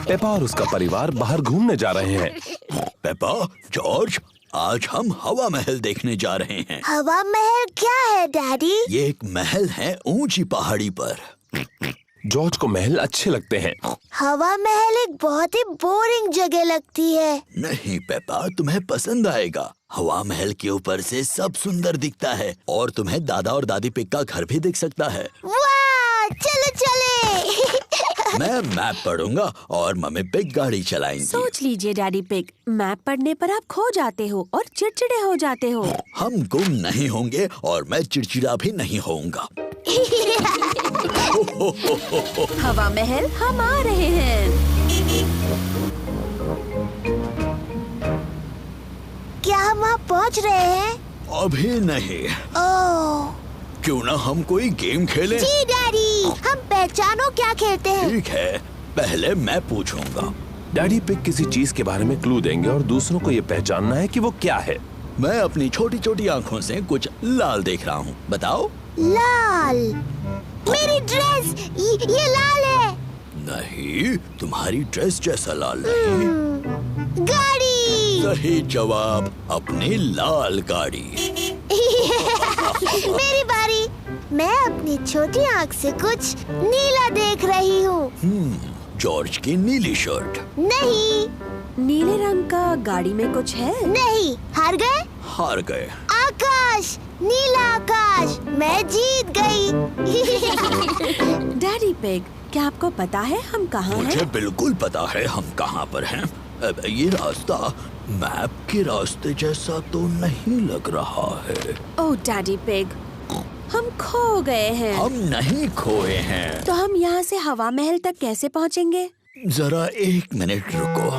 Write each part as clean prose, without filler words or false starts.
Peppa और उसका परिवार बाहर घूमने जा रहे हैं। पेपा, जॉर्ज, आज हम हवा महल देखने जा रहे हैं। हवा महल क्या है डैडी? ये एक महल है ऊंची पहाड़ी पर। जॉर्ज को महल अच्छे लगते हैं। हवा महल एक बहुत ही बोरिंग जगह लगती है। नहीं पेपा, तुम्हें पसंद आएगा। हवा महल के ऊपर से सब सुंदर दिखता है और तुम्हें दादा और दादी पिग का घर भी दिख सकता है। वाह, चलो चले। मैं मैप पढ़ूंगा और मम्मी पिग गाड़ी चलाएंगी। सोच लीजिए डैडी पिग, मैप पढ़ने पर आप खो जाते हो और चिड़चिड़े हो जाते हो। हम गुम नहीं होंगे और मैं चिड़चिड़ा भी नहीं होऊंगा। हवा महल हम आ रहे हैं। क्या हम वहाँ पहुँच रहे हैं? अभी नहीं। ओह, क्यों ना हम कोई गेम खेलें? जी डैडी, हम पहचानो क्या खेलते हैं। ठीक है, पहले मैं पूछूंगा। डैडी पिग किसी चीज के बारे में क्लू देंगे और दूसरों को ये पहचानना है कि वो क्या है। मैं अपनी छोटी छोटी आँखों से कुछ लाल देख रहा हूँ, बताओ। लाल, मेरी ड्रेस, ये लाल है। नहीं, तुम्हारी ड्रेस जैसा लाल नहीं। गाड़ी। सही जवाब, अपनी लाल गाड़ी। मेरी बारी। मैं अपनी छोटी आँख से कुछ नीला देख रही हूँ। जॉर्ज की नीली शर्ट। नहीं। नीले रंग का गाड़ी में कुछ है? नहीं, हार गए? हार गए। आकाश, नीला आकाश, मैं जीत गई। डैडी पिग, क्या आपको पता है हम कहाँ हैं? मुझे बिल्कुल पता है हम कहाँ पर हैं। अब ये रास्ता मैप के रास्ते जैसा तो नहीं लग रहा है। ओह डैडी पिग, हम खो गए हैं। हम नहीं खोए हैं। तो हम यहाँ से हवा महल तक कैसे पहुँचेंगे? जरा 1 मिनट रुको।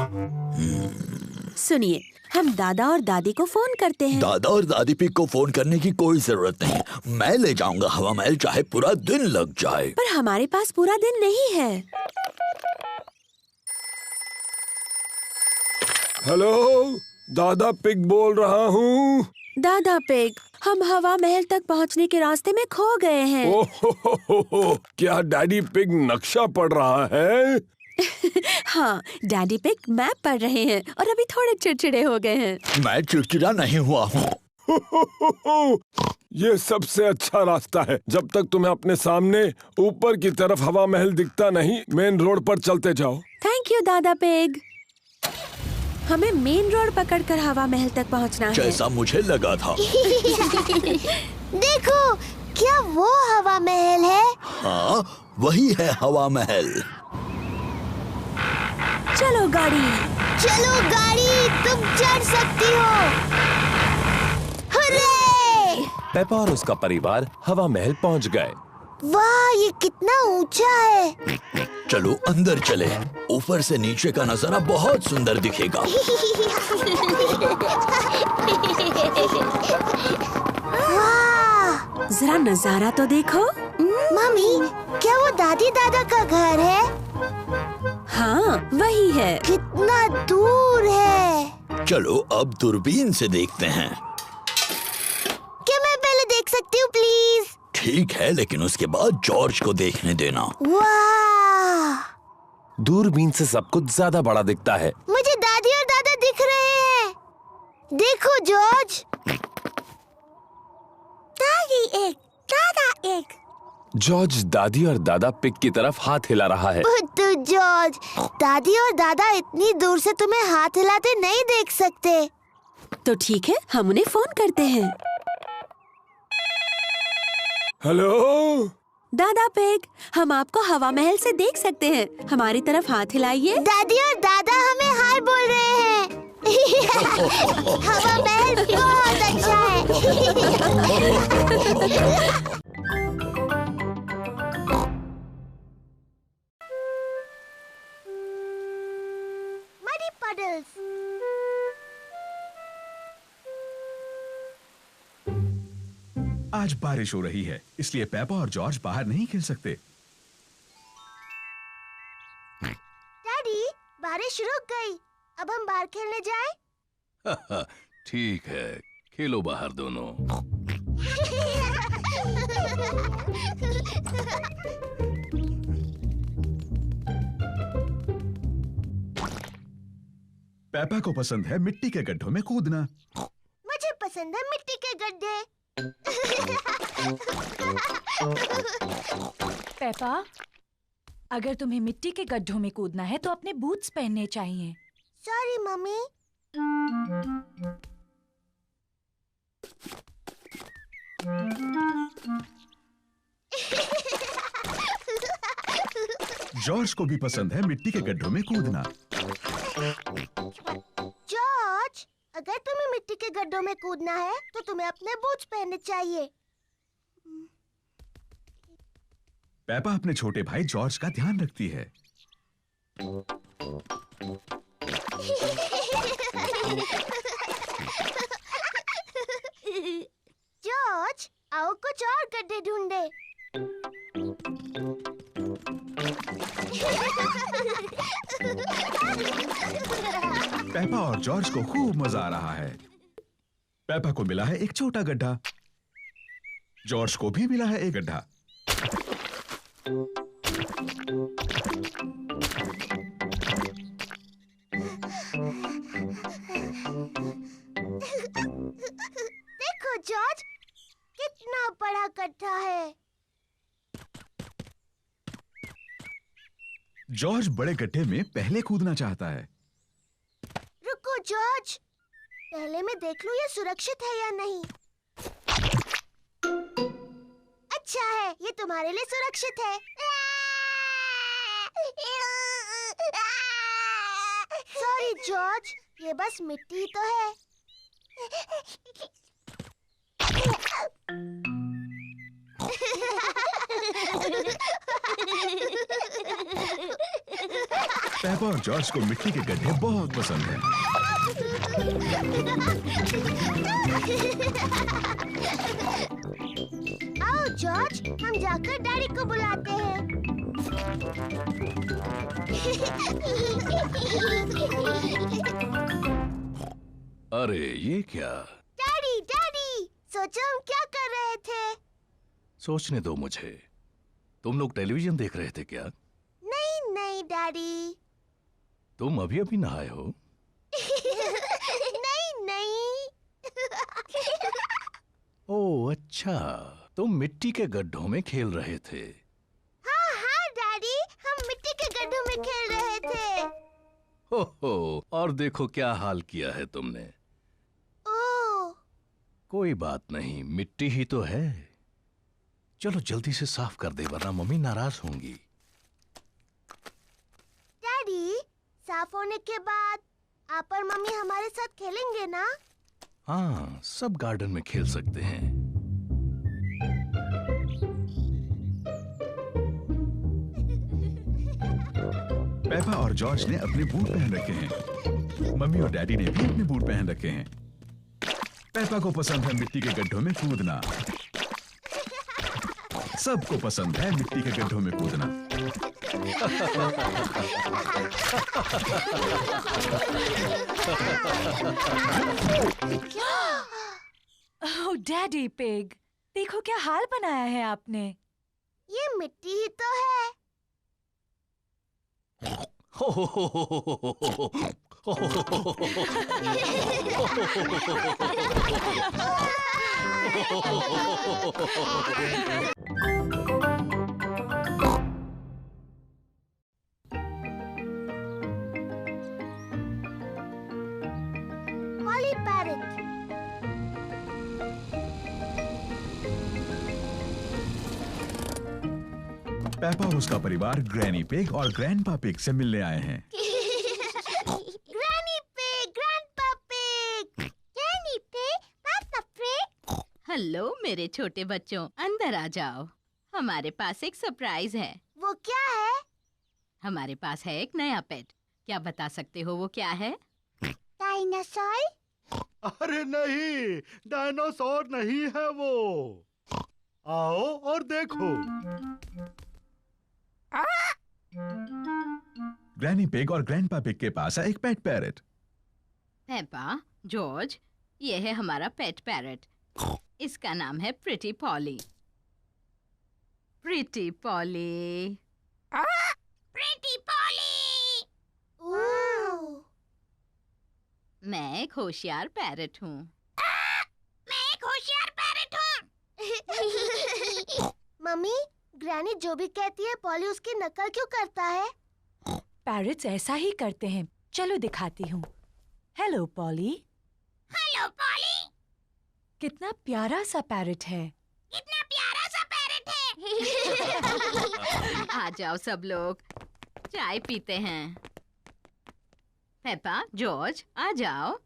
सुनिए, हम दादा और दादी को फोन करते हैं। दादा और दादी पिग को फोन करने की कोई जरूरत नहीं। मैं ले जाऊंगा हवा महल, चाहे पूरा दिन लग जाए। पर हमारे पास पूरा दिन नहीं है। हेलो, दादा पिग बोल रहा हूँ। दादा पिग, हम हवा महल तक पहुँचने के रास्ते में खो गए हैं। ओह, क्या डैडी पिग नक्शा पढ़ रहा है? हाँ, डैडी पिग मैप पढ़ रहे हैं और अभी थोड़े चिड़चिड़े हो गए हैं। मैं चिड़चिड़ा नहीं हुआ हूँ। ये सबसे अच्छा रास्ता है। जब तक तुम्हें अपने सामने ऊपर की तरफ हवा महल दिखता नहीं, मेन रोड पर चलते जाओ। थैंक यू दादा पिग। हमें मेन रोड पकड़कर हवा महल तक पहुंचना है। जैसा मुझे लगा था। देखो, क्या वो हवा महल है? हाँ, वही है हवा महल। चलो गाड़ी। चलो गाड़ी, तुम चढ़ सकती हो। हुर्रे! पेपा और उसका परिवार हवा महल पहुंच गए। वाह, ये कितना ऊंचा है। चलो अंदर चले। ऊपर से नीचे का नजारा बहुत सुंदर दिखेगा। वाह! जरा नजारा तो देखो। मम्मी, क्या वो दादी दादा का घर है? हाँ, वही है। कितना दूर है। चलो अब दूरबीन से देखते हैं। क्या मैं पहले देख सकती हूँ प्लीज? ठीक है, लेकिन उसके बाद जॉर्ज को देखने देना। वाह! दूरबीन से सब कुछ ज्यादा बड़ा दिखता है। मुझे दादी और दादा दिख रहे हैं। देखो जॉर्ज। दादी एक, दादा एक। जॉर्ज दादी और दादा पिग की तरफ हाथ हिला रहा है। बुद्धू जॉर्ज, दादी और दादा इतनी दूर से तुम्हें हाथ हिलाते नहीं देख सकते। तो ठीक है, हम उन्हें फोन करते हैं। हेलो, दादा पिग, हम आपको हवा महल से देख सकते हैं। हमारी तरफ हाथ हिलाइए। दादी और दादा हमें हाय बोल रहे हैं। हवा महल बहुत अच्छा है। Muddy puddles. आज बारिश हो रही है, इसलिए पेपा और जॉर्ज बाहर नहीं खेल सकते। डैडी, बारिश रुक गई। अब हम बाहर खेलने जाएं? ठीक है, खेलो बाहर दोनों। पेपा को पसंद है मिट्टी के गड्ढों में कूदना। मुझे पसंद है मिट्टी के गड्ढे। पेपा, अगर तुम्हें मिट्टी के गड्ढों में कूदना है तो अपने बूट्स पहनने चाहिए। Sorry mummy. जॉर्ज को भी पसंद है मिट्टी के गड्ढों में कूदना। जॉर्ज, अगर तुम्हें मिट्टी के गड्ढों में कूदना है तो तुम्हें अपने बूट्स पहनने चाहिए। पेपा अपने छोटे भाई जॉर्ज का ध्यान रखती है। जॉर्ज, आओ कुछ और गड्ढे ढूंढे। पेपा और जॉर्ज को खूब मजा आ रहा है। पेपा को मिला है एक छोटा गड्ढा। जॉर्ज को भी मिला है एक गड्ढा। देखो जॉर्ज, कितना बड़ा गड्ढा है। जॉर्ज बड़े गड्ढे में पहले कूदना चाहता है। रुको जॉर्ज, पहले मैं देख लूं ये सुरक्षित है या नहीं। अच्छा है, ये तुम्हारे लिए सुरक्षित है। सॉरी जॉर्ज, ये बस मिट्टी तो है। पेपा और जॉर्ज को मिट्टी के गड्ढे बहुत पसंद हैं। आओ जॉर्ज, हम जाकर डैडी को बुलाते हैं। अरे ये क्या? डैडी डैडी, सोचो हम क्या कर रहे थे। सोचने दो मुझे। तुम लोग टेलीविजन देख रहे थे क्या? नहीं नहीं डैडी। तुम अभी अभी नहाए हो? नहीं नहीं। ओह अच्छा, तुम मिट्टी के गड्ढों में खेल रहे थे। हाँ हाँ डैडी, हम मिट्टी के गड्ढों में खेल रहे थे। हो, और देखो क्या हाल किया है तुमने। ओह, कोई बात नहीं, मिट्टी ही तो है। चलो जल्दी से साफ कर दे वरना मम्मी नाराज होंगी। डैडी, साफ होने के बाद आप और मम्मी हमारे साथ खेलेंगे ना? हाँ, सब गार्डन में खेल सकते हैं। पेपा और जॉर्ज ने अपने बूट पहन रखे हैं। मम्मी और डैडी ने भी अपने बूट पहन रखे हैं। पेपा को पसंद है मिट्टी के गड्ढों में कूदना। सबको पसंद है मिट्टी के गड्ढों में कूदना। ओह डैडी पिग, देखो क्या हाल बनाया है आपने। ये मिट्टी ही तो है। Polly Parrot। पेपा और उसका परिवार ग्रैनी पिग और ग्रैंडपा पिग से मिलने आए हैं। Granny pig, grandpa pig, granny pig, पापा पिग। हेलो मेरे छोटे बच्चों, अंदर आ जाओ। हमारे पास एक सरप्राइज है। वो क्या है? हमारे पास है एक नया पेट। क्या बता सकते हो वो क्या है? डायनासोर? अरे नहीं, डायनासोर नहीं है वो। आओ और देखो। ग्रैनी पिग और ग्रैंडपा पिग के पास है एक पेट पैरट। पेपा, जॉर्ज, ये है हमारा पेट पैरट। इसका नाम है pretty Polly. Pretty Polly. Pretty Polly. ओह, मैं एक होशियार पैरट हूँ। मैं एक होशियार पैरट हूँ। मम्मी, ग्रैनी जो भी कहती है पॉली उसकी नकल क्यों करता है? पैरट्स ऐसा ही करते हैं। चलो दिखाती हूँ। Hello poly. Hello poly. कितना प्यारा सा पैरट है। कितना प्यारा सा पैरट है। आ जाओ सब लोग, चाय पीते हैं। पेपा, जॉर्ज, आ जाओ।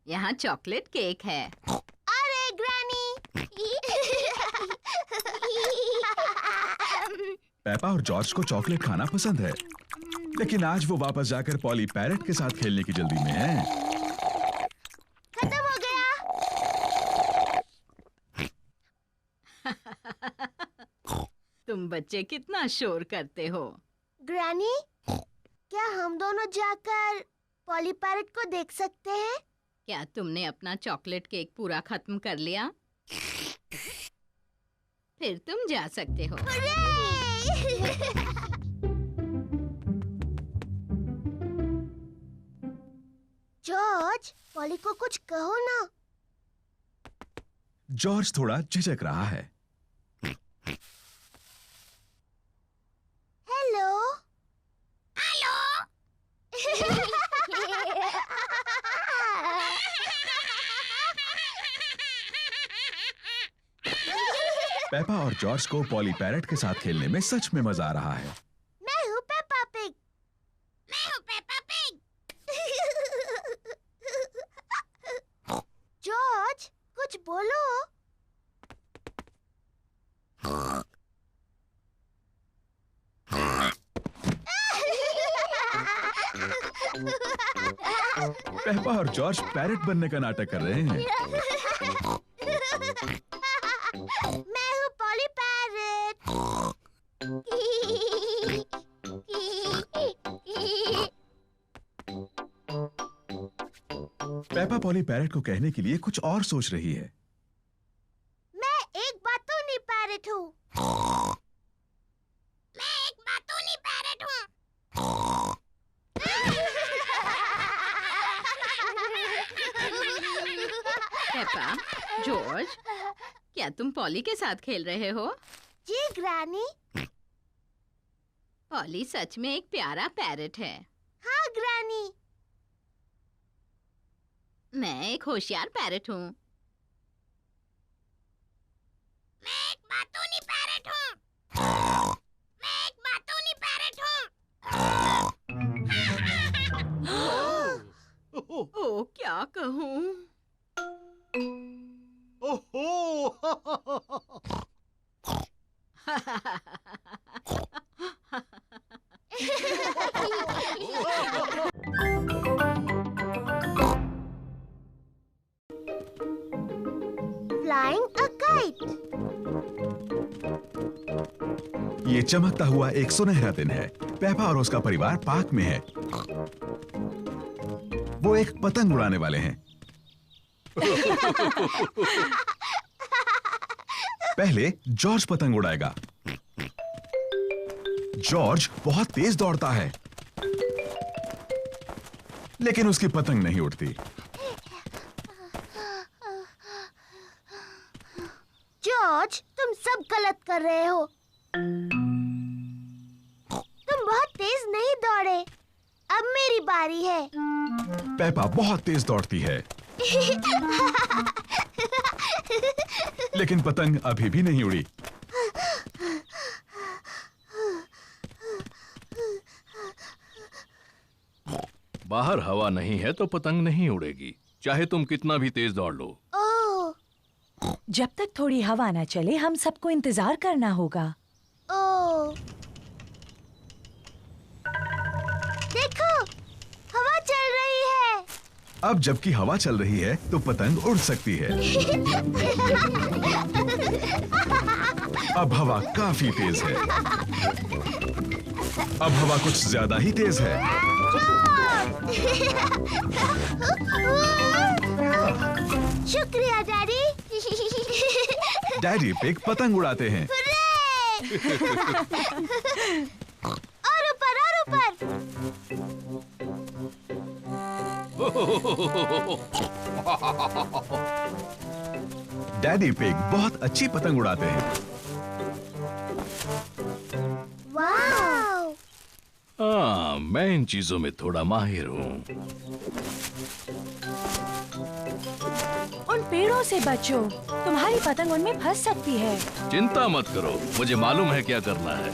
यहाँ चॉकलेट केक है। अरे ग्रैनी। पेपा और जॉर्ज को चॉकलेट खाना पसंद है, लेकिन आज वो वापस जाकर पॉली पैरट के साथ खेलने की जल्दी में है। खत्म हो गया। तुम बच्चे कितना शोर करते हो। ग्रैनी, क्या हम दोनों जाकर पॉली पैरट को देख सकते हैं? क्या तुमने अपना चॉकलेट केक पूरा खत्म कर लिया? फिर तुम जा सकते हो। जॉर्ज, पॉली को कुछ कहो ना। जॉर्ज थोड़ा झिझक रहा है। हेलो। हेलो। पेपा और जॉर्ज को पॉली पैरट के साथ खेलने में सच में मजा आ रहा है। मैं हूँ पेपा पिग। मैं हूँ पेपा पिग। जॉर्ज, कुछ बोलो। पेपा और जॉर्ज पैरट बनने का नाटक कर रहे हैं। मैं हूँ poly parrot. Peppa poly parrot को कहने के लिए कुछ और सोच रही है। मैं एक बातूनी पैरट हूँ। मैं एक बातूनी पैरट हूँ। पेपा, जॉर्ज, क्या तुम पॉली के साथ खेल रहे हो? जी ग्रैनी। पॉली सच में एक प्यारा पैरट है। हाँ ग्रैनी। मैं एक होशियार पैरट हूँ। मैं एक बातूनी पैरट हूँ। मैं एक बातूनी पैरट हूँ। ओ, क्या कहूँ? ओहो। Flying a kite. ये चमकता हुआ एक सुनहरा दिन है। पेपा और उसका परिवार पार्क में है। वो एक पतंग उड़ाने वाले हैं। पहले जॉर्ज पतंग उड़ाएगा। जॉर्ज बहुत तेज दौड़ता है, लेकिन उसकी पतंग नहीं उड़ती। जॉर्ज, तुम सब गलत कर रहे हो। तुम बहुत तेज नहीं दौड़े। अब मेरी बारी है। पेपा बहुत तेज दौड़ती है, लेकिन पतंग अभी भी नहीं उड़ी। बाहर हवा नहीं है तो पतंग नहीं उड़ेगी, चाहे तुम कितना भी तेज दौड़ लो। ओह, जब तक थोड़ी हवा ना चले हम सबको इंतजार करना होगा। ओह, देखो, हवा चल रही है। अब जबकि हवा चल रही है तो पतंग उड़ सकती है। अब हवा काफी तेज है। अब हवा कुछ ज्यादा ही तेज है। शुक्रिया डैडी। डैडी पिग पतंग उड़ाते हैं। और ऊपर और ऊपर। डैडी पिग बहुत अच्छी पतंग उड़ाते हैं। वाव! हाँ, मैं इन चीजों में थोड़ा माहिर हूँ। उन पेड़ों से बचो, तुम्हारी पतंग उनमें फंस सकती है। चिंता मत करो, मुझे मालूम है क्या करना है।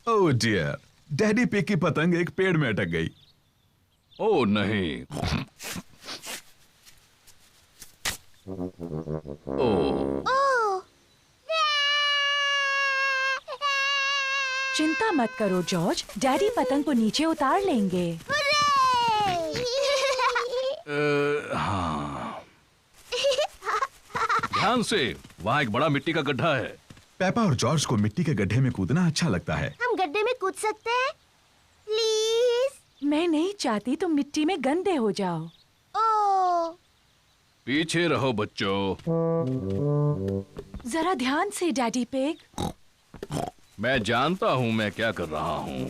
ओह डियर, डैडी पिग की पतंग एक पेड़ में अटक गई। ओह नहीं। ओह, चिंता मत करो जॉर्ज, डैडी पतंग को नीचे उतार लेंगे। हाँ। ध्यान से, वहाँ एक बड़ा मिट्टी का गड्ढा है। पेपा और जॉर्ज को मिट्टी के गड्ढे में कूदना अच्छा लगता है। हम गड्ढे में कूद सकते हैं? प्लीज। मैं नहीं चाहती तुम मिट्टी में गंदे हो जाओ। ओह, पीछे रहो बच्चों। जरा ध्यान से डैडी पिग। मैं जानता हूँ मैं क्या कर रहा हूँ।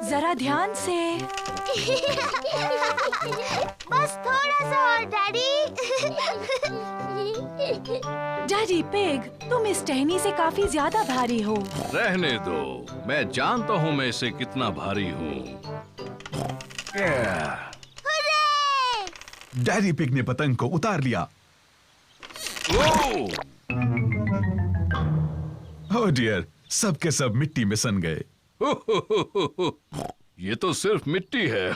जरा ध्यान से। बस थोड़ा सा और डैडी। डैडी पिग, तुम इस टहनी से काफी ज्यादा भारी हो। रहने दो, मैं जानता हूँ मैं इसे कितना भारी हूँ। डैडी पिग ने पतंग को उतार लिया। ओह डियर, सब के सब मिट्टी में सन गए। ये तो सिर्फ मिट्टी है।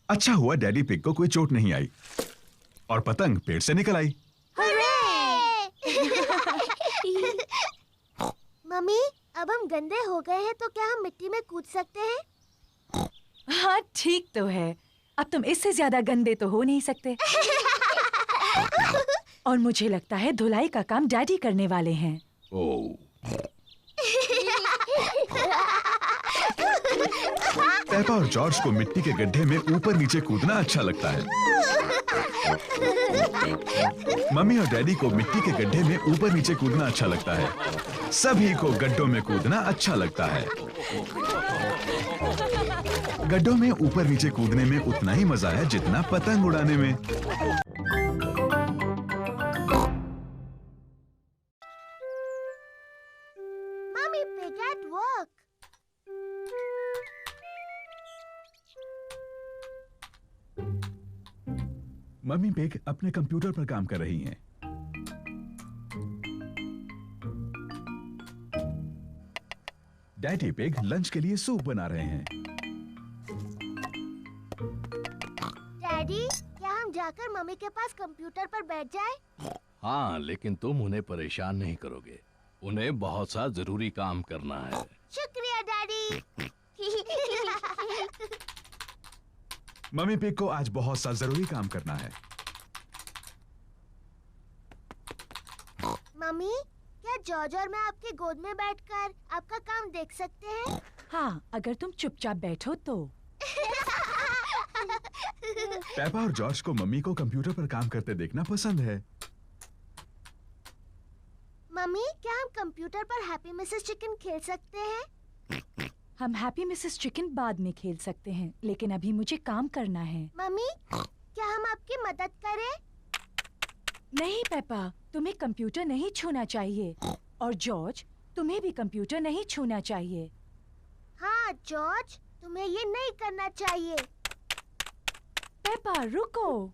अच्छा हुआ डैडी पिग को कोई चोट नहीं आई और पतंग पेड़ से निकल आई। मम्मी, अब हम गंदे हो गए हैं तो क्या हम मिट्टी में कूद सकते हैं? हाँ ठीक तो है, अब तुम इससे ज्यादा गंदे तो हो नहीं सकते। और मुझे लगता है धुलाई का काम डैडी करने वाले हैं। पेपा और जॉर्ज को मिट्टी के गड्ढे में ऊपर नीचे कूदना अच्छा लगता है। मम्मी और डैडी को मिट्टी के गड्ढे में ऊपर नीचे कूदना अच्छा लगता है। सभी को गड्ढों में कूदना अच्छा लगता है। गड्ढों में ऊपर नीचे कूदने में उतना ही मजा है जितना पतंग उड़ाने में। Mummy pig at work. Mummy pig अपने कंप्यूटर पर काम कर रही हैं। डैडी पिग लंच के लिए सूप बना रहे हैं। डैडी, क्या हम जाकर मम्मी के पास कंप्यूटर पर बैठ जाएं? हाँ, लेकिन तुम उन्हें परेशान नहीं करोगे। उन्हें बहुत सा जरूरी काम करना है। शुक्रिया डैडी। मम्मी पिग को आज बहुत सा जरूरी काम करना है। मम्मी, क्या जॉर्ज और मैं आपकी गोद में बैठकर आपका काम देख सकते हैं? हाँ, अगर तुम चुपचाप बैठो तो। पेपा और जॉर्ज को मम्मी को कंप्यूटर पर काम करते देखना पसंद है। मम्मी, क्या हम कंप्यूटर पर हैप्पी मिसेस चिकन खेल सकते हैं? हम हैप्पी मिसेस चिकन बाद में खेल सकते हैं, लेकिन अभी मुझे काम करना है। मम्मी, क्या हम आपकी मदद करें? नहीं पेपा, तुम्हें कंप्यूटर नहीं छूना चाहिए। और जॉर्ज, तुम्हें भी कंप्यूटर नहीं छूना चाहिए। हाँ जॉर्ज, तुम्हें ये नहीं करना चाहिए। पेपा रुको।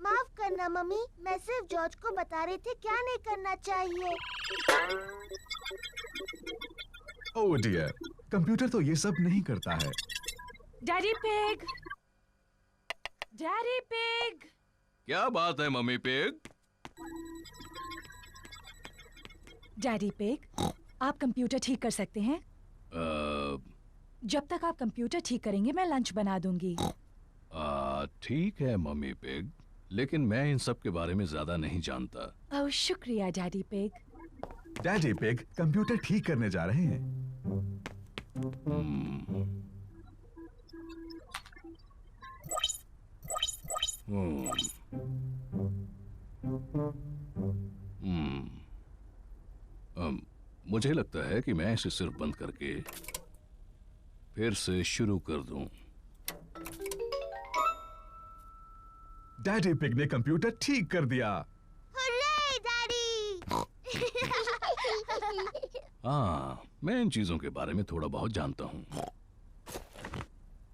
माफ करना मम्मी, मैं सिर्फ जॉर्ज को बता रही थी क्या नहीं करना चाहिए। ओह डियर, कंप्यूटर तो ये सब नहीं करता है। Daddy pig, daddy pig. क्या बात है मम्मी पिग? डैडी पिग, आप कंप्यूटर ठीक कर सकते हैं? जब तक आप कंप्यूटर ठीक करेंगे मैं लंच बना दूंगी। ठीक है मम्मी पिग, लेकिन मैं इन सब के बारे में ज्यादा नहीं जानता। ओह शुक्रिया daddy pig. Daddy pig computer ठीक करने जा रहे हैं। मुझे लगता है कि मैं इसे सिर्फ बंद करके फिर से शुरू कर दूं। डैडी पिग ने कंप्यूटर ठीक कर दिया। Hurray, daddy! हाँ, मैं इन चीजों के बारे में थोड़ा बहुत जानता हूँ।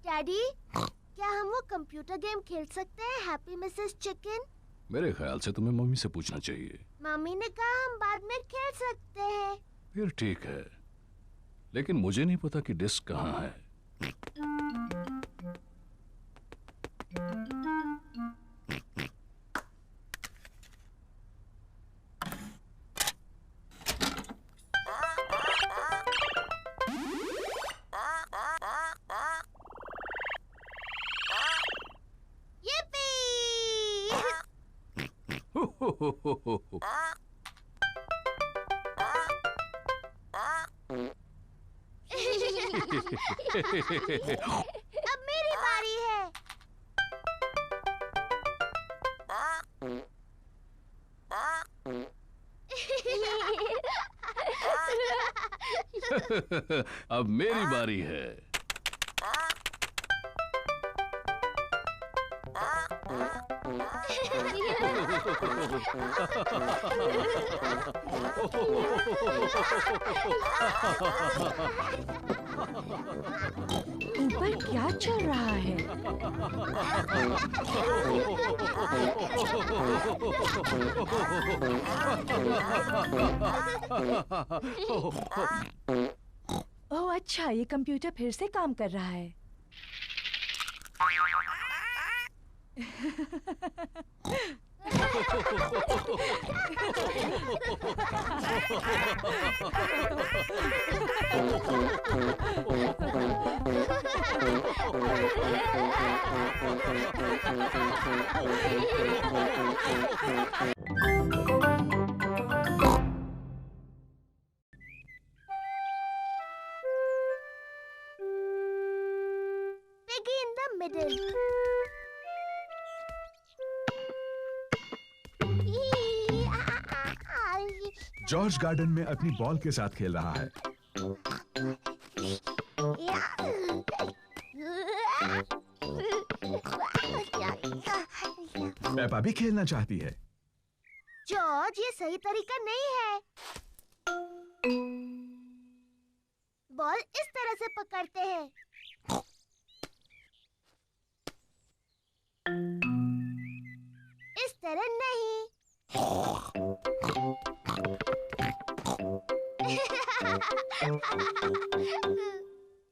डैडी, क्या हम वो कंप्यूटर गेम खेल सकते हैं, हैप्पी मिसेस चिकन? मेरे ख्याल से तुम्हें मम्मी से पूछना चाहिए। मम्मी ने कहा हम बाद में खेल सकते हैं। फिर ठीक है, लेकिन मुझे नहीं पता कि डिस्क कहाँ है। अब मेरी बारी है। अब मेरी बारी है। ऊपर क्या चल रहा है? ओह अच्छा, ये कंप्यूटर फिर से काम कर रहा है। Piggy in the middle. George garden में अपनी बॉल के साथ खेल रहा है। पेपा भी खेलना चाहती है। जॉर्ज, ये सही तरीका नहीं है। बॉल इस तरह से पकड़ते हैं। इस तरह नहीं।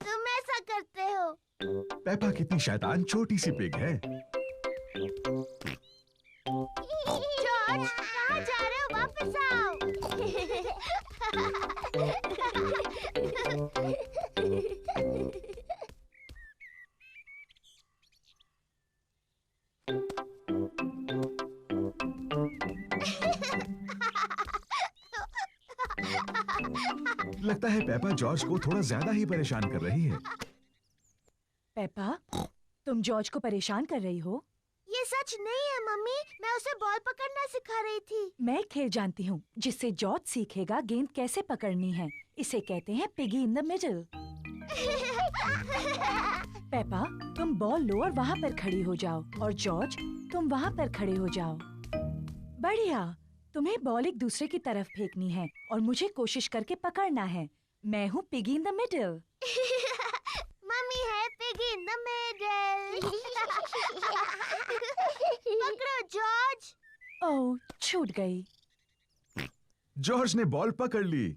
तुम ऐसा करते हो। पेपा कितनी शैतान छोटी सी पिग है। जॉर्ज, कहाँ जा रहे हो? वापस आओ। लगता है पेपा जॉर्ज को थोड़ा ज्यादा ही परेशान कर रही है। पेपा, तुम जॉर्ज को परेशान कर रही हो? ये सच नहीं है मम्मी, मैं उसे बॉल पकड़ना सिखा रही थी। मैं एक खेल जानती हूँ जिससे जॉर्ज सीखेगा गेंद कैसे पकड़नी है। इसे कहते हैं piggy in the middle. Peppa, तुम बॉल लो और वहाँ पर खड़ी हो जाओ, और जॉर्ज तुम वहाँ पर खड़े हो जाओ। बढ़िया। तुम्हें बॉल एक दूसरे की तरफ फेंकनी है और मुझे कोशिश करके पकड़ना है। मैं हूँ piggy in the middle. Mummy है पिगी इन द मिडल। पकड़ो जॉर्ज। ओह, छूट गई। जॉर्ज ने बॉल पकड़ ली।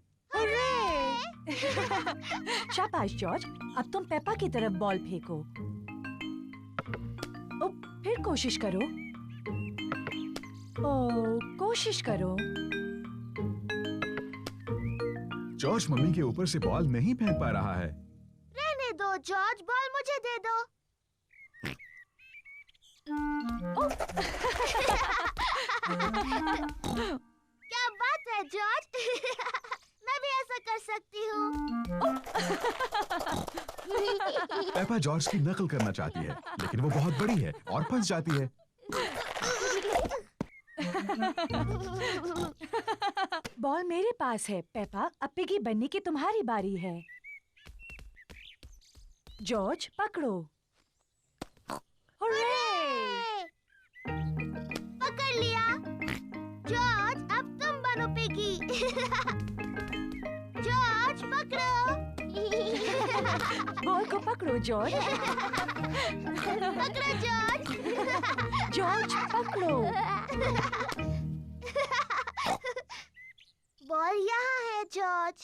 शाबाश जॉर्ज, अब तुम पेपा की तरफ बॉल फेंको। ओ, फिर कोशिश करो। ओ, कोशिश करो। जॉर्ज मम्मी के ऊपर से बॉल नहीं फेंक पा रहा है। रहने दो जॉर्ज, बॉल मुझे दे दो। क्या बात है जॉर्ज। मैं भी ऐसा कर सकती हूँ। पेपा जॉर्ज की नकल करना चाहती है, लेकिन वो बहुत बड़ी है और फंस जाती है। बॉल मेरे पास है पेपा। अब पिगी बनने की तुम्हारी बारी है। जॉर्ज पकड़ो। पकड़ लिया। जॉर्ज अब तुम बनो पिगी। जॉर्ज पकड़ो। बॉल को पकड़ो जॉर्ज। पकड़ो जॉर्ज। जॉर्ज पकड़ो। बॉल यहाँ है जॉर्ज।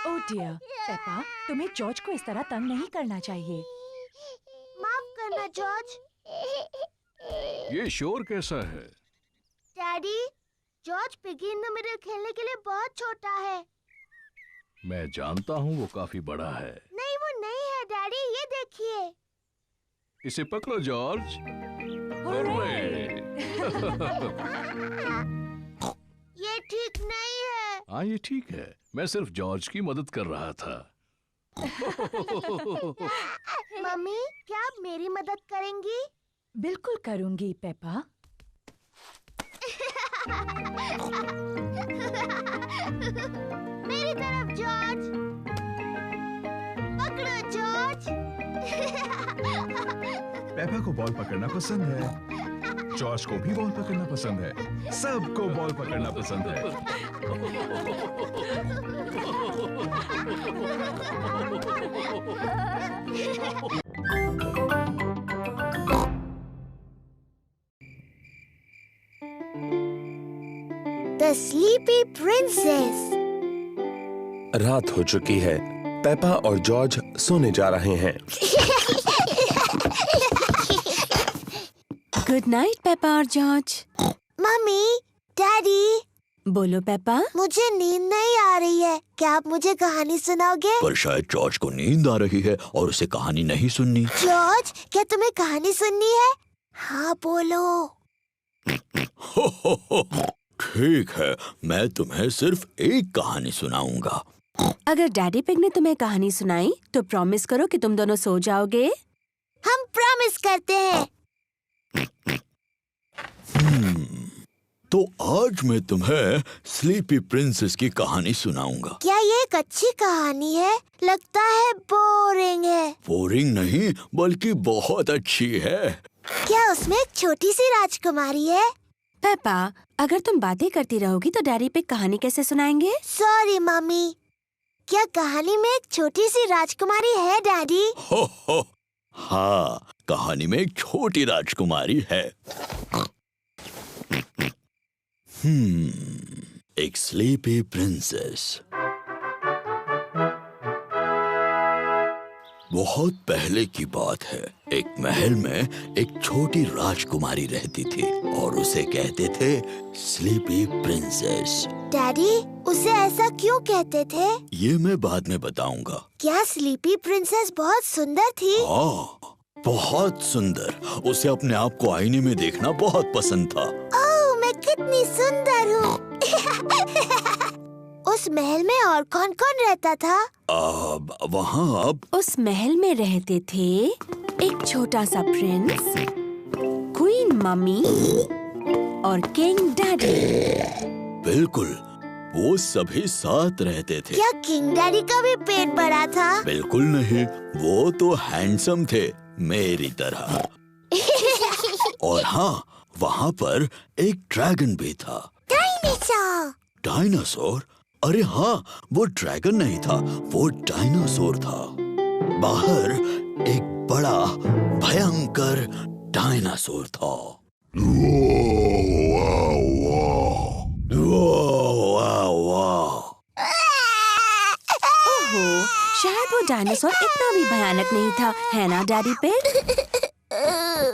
ओह डियर, पेपा तुम्हें जॉर्ज को इस तरह तंग नहीं करना चाहिए। माफ करना जॉर्ज। ये शोर कैसा है? Daddy, George piggy in the middle खेलने के लिए बहुत छोटा है। मैं जानता हूँ वो काफी बड़ा है। नहीं वो नहीं है डैडी, ये देखिए। इसे पकड़ो जॉर्ज। ये ठीक नहीं है। हाँ ये ठीक है, मैं सिर्फ जॉर्ज की मदद कर रहा था। मम्मी, क्या आप मेरी मदद करेंगी? बिल्कुल करूंगी पेपा। मेरी तरफ जॉर्ज। पकड़ो जॉर्ज। पेपा को बॉल पकड़ना पसंद है, जॉर्ज को भी बॉल पकड़ना पसंद है, सबको बॉल पकड़ना पसंद है। The Sleepy Princess। रात हो चुकी है। पेपा और जॉर्ज सोने जा रहे हैं। गुड नाइट पेपा और जॉर्ज। Mummy, daddy. बोलो पेपा। मुझे नींद नहीं आ रही है, क्या आप मुझे कहानी सुनाओगे? पर शायद जॉर्ज को नींद आ रही है और उसे कहानी नहीं सुननी। जॉर्ज, क्या तुम्हें कहानी सुननी है? हाँ बोलो। ठीक है, मैं तुम्हें सिर्फ एक कहानी सुनाऊंगा। अगर डैडी पिग ने तुम्हें कहानी सुनाई तो प्रॉमिस करो कि तुम दोनों सो जाओगे। हम प्रॉमिस करते हैं। तो आज मैं तुम्हें स्लीपी प्रिंसेस की कहानी सुनाऊंगा। क्या ये एक अच्छी कहानी है? लगता है बोरिंग है। बोरिंग नहीं, बल्कि बहुत अच्छी है। क्या उसमें एक छोटी सी राजकुमारी है? पेपा, अगर तुम बातें करती रहोगी तो डैडी पिग कहानी कैसे सुनाएंगे? Sorry mummy. क्या कहानी में एक छोटी सी राजकुमारी है डैडी? हो हाँ, कहानी में एक छोटी राजकुमारी है। एक स्लीपी प्रिंसेस। बहुत पहले की बात है। एक महल में एक छोटी राजकुमारी रहती थी और उसे कहते थे स्लीपी प्रिंसेस। डैडी, उसे ऐसा क्यों कहते थे? ये मैं बाद में बताऊंगा। क्या स्लीपी प्रिंसेस बहुत सुंदर थी? हाँ, बहुत सुंदर। उसे अपने आप को आईने में देखना बहुत पसंद था। ओह, मैं कितनी सुंदर हूँ। उस महल में और कौन कौन रहता था? वहाँ अब उस महल में रहते थे एक छोटा सा प्रिंस, क्वीन मम्मी और किंग डैडी। बिल्कुल, वो सभी साथ रहते थे। क्या किंग डैडी का भी पेट बड़ा था? बिल्कुल नहीं, वो तो हैंडसम थे मेरी तरह। और हाँ, वहाँ पर एक ड्रैगन भी था। डायनासोर। डायनासोर? अरे हाँ, वो ड्रैगन नहीं था, वो डायनासोर था। बाहर एक बड़ा भयंकर डायनासोर था। ओहो, शायद वो डायनासोर इतना भी भयानक नहीं था, है ना डैडी पिग?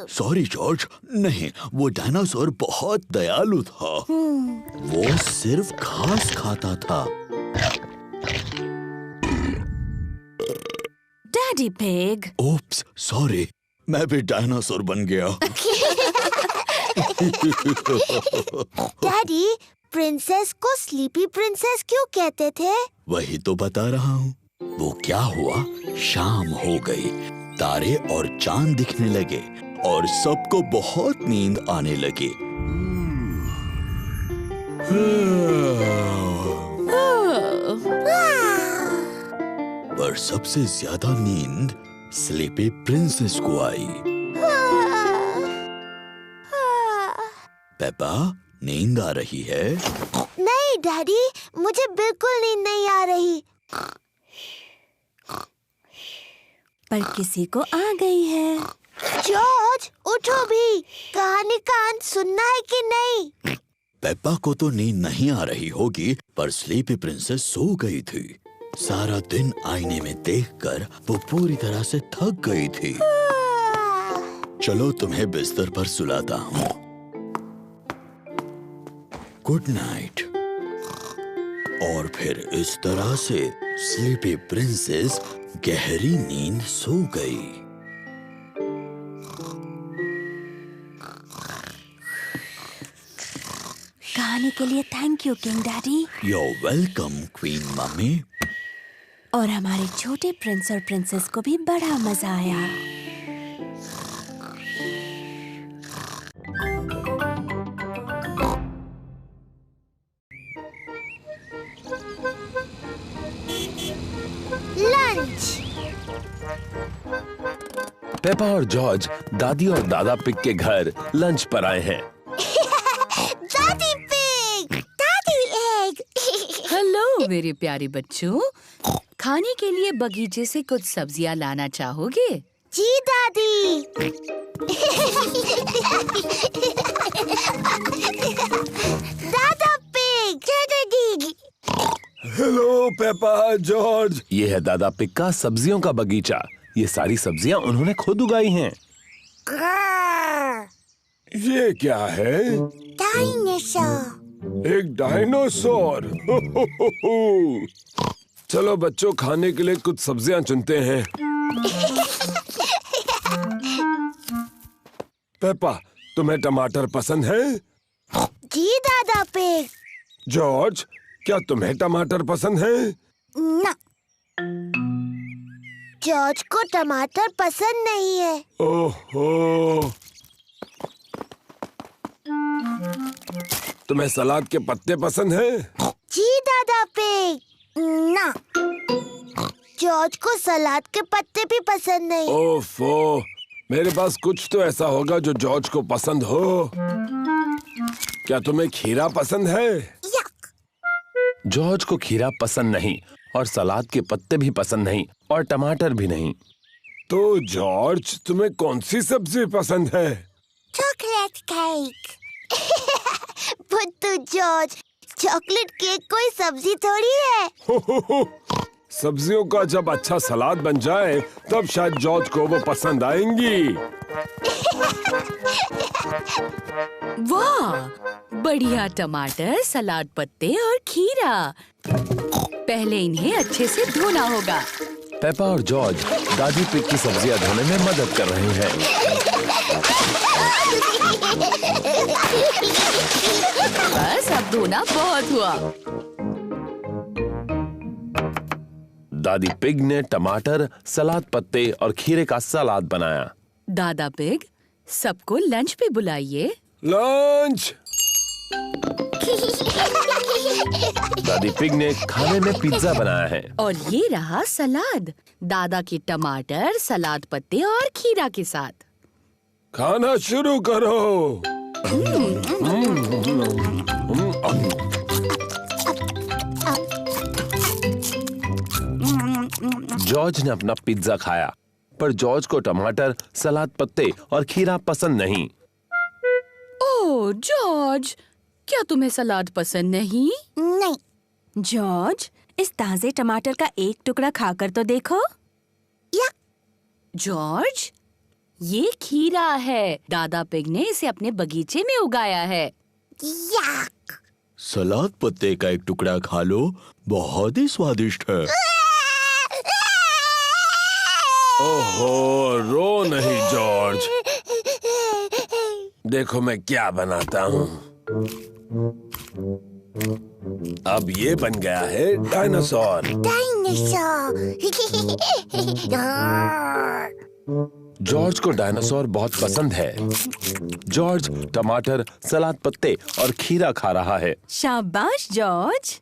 सॉरी जॉर्ज, नहीं, वो डायनासोर बहुत दयालु था। वो सिर्फ घास खाता था। Daddy pig. ओप्स, सॉरी, मैं भी डायनासोर बन गया। डैडी, प्रिंसेस को स्लीपी प्रिंसेस क्यों कहते थे? वही तो बता रहा हूँ। वो क्या हुआ, शाम हो गई, तारे और चांद दिखने लगे और सबको बहुत नींद आने लगी। पर सबसे ज्यादा नींद स्लीपी प्रिंसेस को आई। पेपा, नींद आ रही है? नहीं डैडी, मुझे बिल्कुल नींद नहीं आ रही। पर किसी को आ गई है। जॉर्ज, उठो भी, कहानी का अंत सुनना है कि नहीं? पेप्पा को तो नींद नहीं आ रही होगी, पर स्लीपी प्रिंसेस सो गई थी। सारा दिन आईने में देखकर वो पूरी तरह से थक गई थी। चलो तुम्हें बिस्तर पर सुलाता हूँ। Good night. और फिर इस तरह से स्लीपी प्रिंसेस गहरी नींद सो गई। कहानी के लिए thank you king daddy. You're welcome, queen mummy. और हमारे छोटे प्रिंस और प्रिंसेस को भी बड़ा मजा आया। लंच। पेपा और जॉर्ज दादी और दादा पिग के घर लंच पर आए हैं। दादी पिग, दादी एग। हेलो मेरे प्यारे बच्चों, खाने के लिए बगीचे से कुछ सब्जियां लाना चाहोगे? जी दादी। दादा पिग, दादी। Hello Peppa, George. ये है दादा पिग का सब्जियों का बगीचा। ये सारी सब्जियां उन्होंने खुद उगाई हैं। ये क्या है? डायनासोर। एक डायनासोर। चलो बच्चों, खाने के लिए कुछ सब्जियां चुनते हैं। पेपा, तुम्हें टमाटर पसंद है? जी दादा पिग। जॉर्ज, क्या तुम्हें टमाटर पसंद है? ना, जॉर्ज को टमाटर पसंद नहीं है। ओहो। तुम्हें सलाद के पत्ते पसंद हैं? जी दादा पिग। ना, जॉर्ज को सलाद के पत्ते भी पसंद नहीं। ओफो, मेरे पास कुछ तो ऐसा होगा जो जॉर्ज को पसंद हो। क्या तुम्हें खीरा पसंद है? यक। जॉर्ज को खीरा पसंद नहीं और सलाद के पत्ते भी पसंद नहीं और टमाटर भी नहीं। तो जॉर्ज, तुम्हें कौन सी सब्जी पसंद है? Chocolate cake. बुद्धू जॉर्ज, चॉकलेट केक कोई सब्जी थोड़ी है। सब्जियों का जब अच्छा सलाद बन जाए तब शायद जॉर्ज को वो पसंद आएंगी। वाह, बढ़िया टमाटर, सलाद पत्ते और खीरा। पहले इन्हें अच्छे से धोना होगा। पेपा और जॉर्ज दादी पिग की सब्जियां धोने में मदद कर रहे हैं। बस अब धोना बहुत हुआ। दादी पिग ने टमाटर, सलाद पत्ते और खीरे का सलाद बनाया। दादा पिग, सबको लंच पे बुलाइए। लंच। दादी पिग ने खाने में पिज्जा बनाया है। और ये रहा सलाद, दादा के टमाटर, सलाद पत्ते और खीरा के साथ। खाना शुरू करो। जॉर्ज ने अपना पिज्जा खाया, पर जॉर्ज को टमाटर, सलाद पत्ते और खीरा पसंद नहीं। ओह जॉर्ज, क्या तुम्हें सलाद पसंद नहीं? नहीं। जॉर्ज, इस ताजे टमाटर का एक टुकड़ा खाकर तो देखो। या। जॉर्ज, ये खीरा है। दादा पिग ने इसे अपने बगीचे में उगाया है। यक। सलाद पत्ते का एक टुकड़ा खा लो, बहुत ही स्वादिष्ट है। ओहो, रो नहीं जॉर्ज। देखो मैं क्या बनाता हूँ। अब ये बन गया है डायनासोर। जॉर्ज को डायनासोर बहुत पसंद है। जॉर्ज टमाटर, सलाद पत्ते और खीरा खा रहा है। शाबाश जॉर्ज।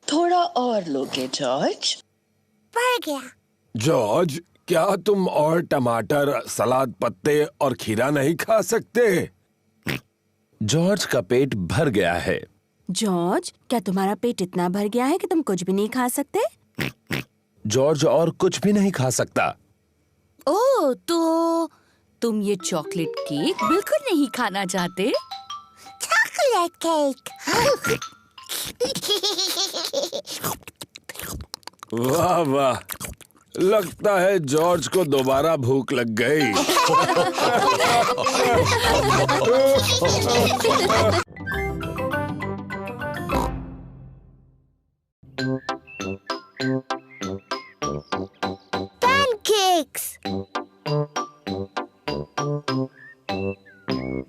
थोड़ा और लोगे जॉर्ज? पड़ गया। जॉर्ज, क्या तुम और टमाटर, सलाद पत्ते और खीरा नहीं खा सकते? जॉर्ज का पेट भर गया है। जॉर्ज, क्या तुम्हारा पेट इतना भर गया है कि तुम कुछ भी नहीं खा सकते? जॉर्ज और कुछ भी नहीं खा सकता। ओह, तो तुम ये चॉकलेट केक बिल्कुल नहीं खाना चाहते? Chocolate cake. वाह वाह, लगता है जॉर्ज को दोबारा भूख लग गई। पैनकेक्स।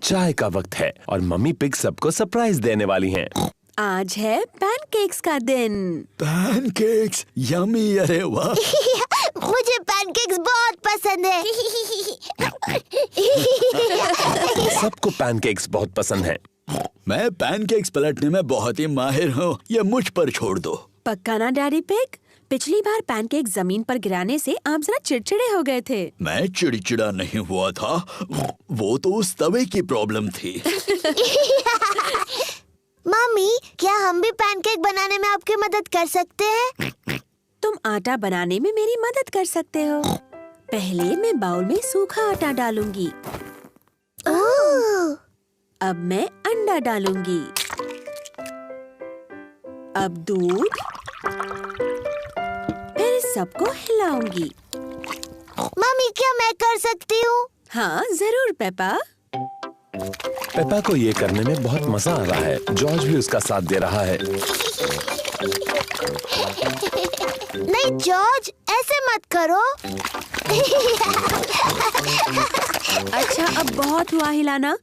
चाय का वक्त है और मम्मी पिग सबको सरप्राइज देने वाली हैं। आज है पैनकेक्स का दिन। Pancakes, yummy. अरे वाह। मुझे पैनकेक्स बहुत पसंद है। सबको पैनकेक्स बहुत पसंद है। मैं पैनकेक्स पलटने में बहुत ही माहिर हूँ, ये मुझ पर छोड़ दो। पक्का ना डैडी पिग? पिछली बार पैनकेक जमीन पर गिराने से आप जरा चिड़चिड़े हो गए थे। मैं चिड़चिड़ा नहीं हुआ था, वो तो उस तवे की प्रॉब्लम थी। मम्मी, क्या हम भी पैनकेक बनाने में आपकी मदद कर सकते हैं? तुम आटा बनाने में मेरी मदद कर सकते हो। पहले मैं बाउल में सूखा आटा डालूंगी। ओह! अब मैं अंडा डालूंगी। अब दूध, फिर सबको हिलाऊंगी। मम्मी, क्या मैं कर सकती हूँ? हाँ जरूर पेपा। पेपा को ये करने में बहुत मजा आ रहा है। जॉर्ज भी उसका साथ दे रहा है। नहीं जॉर्ज, ऐसे मत करो। अच्छा, अब बहुत हुआ हिलाना।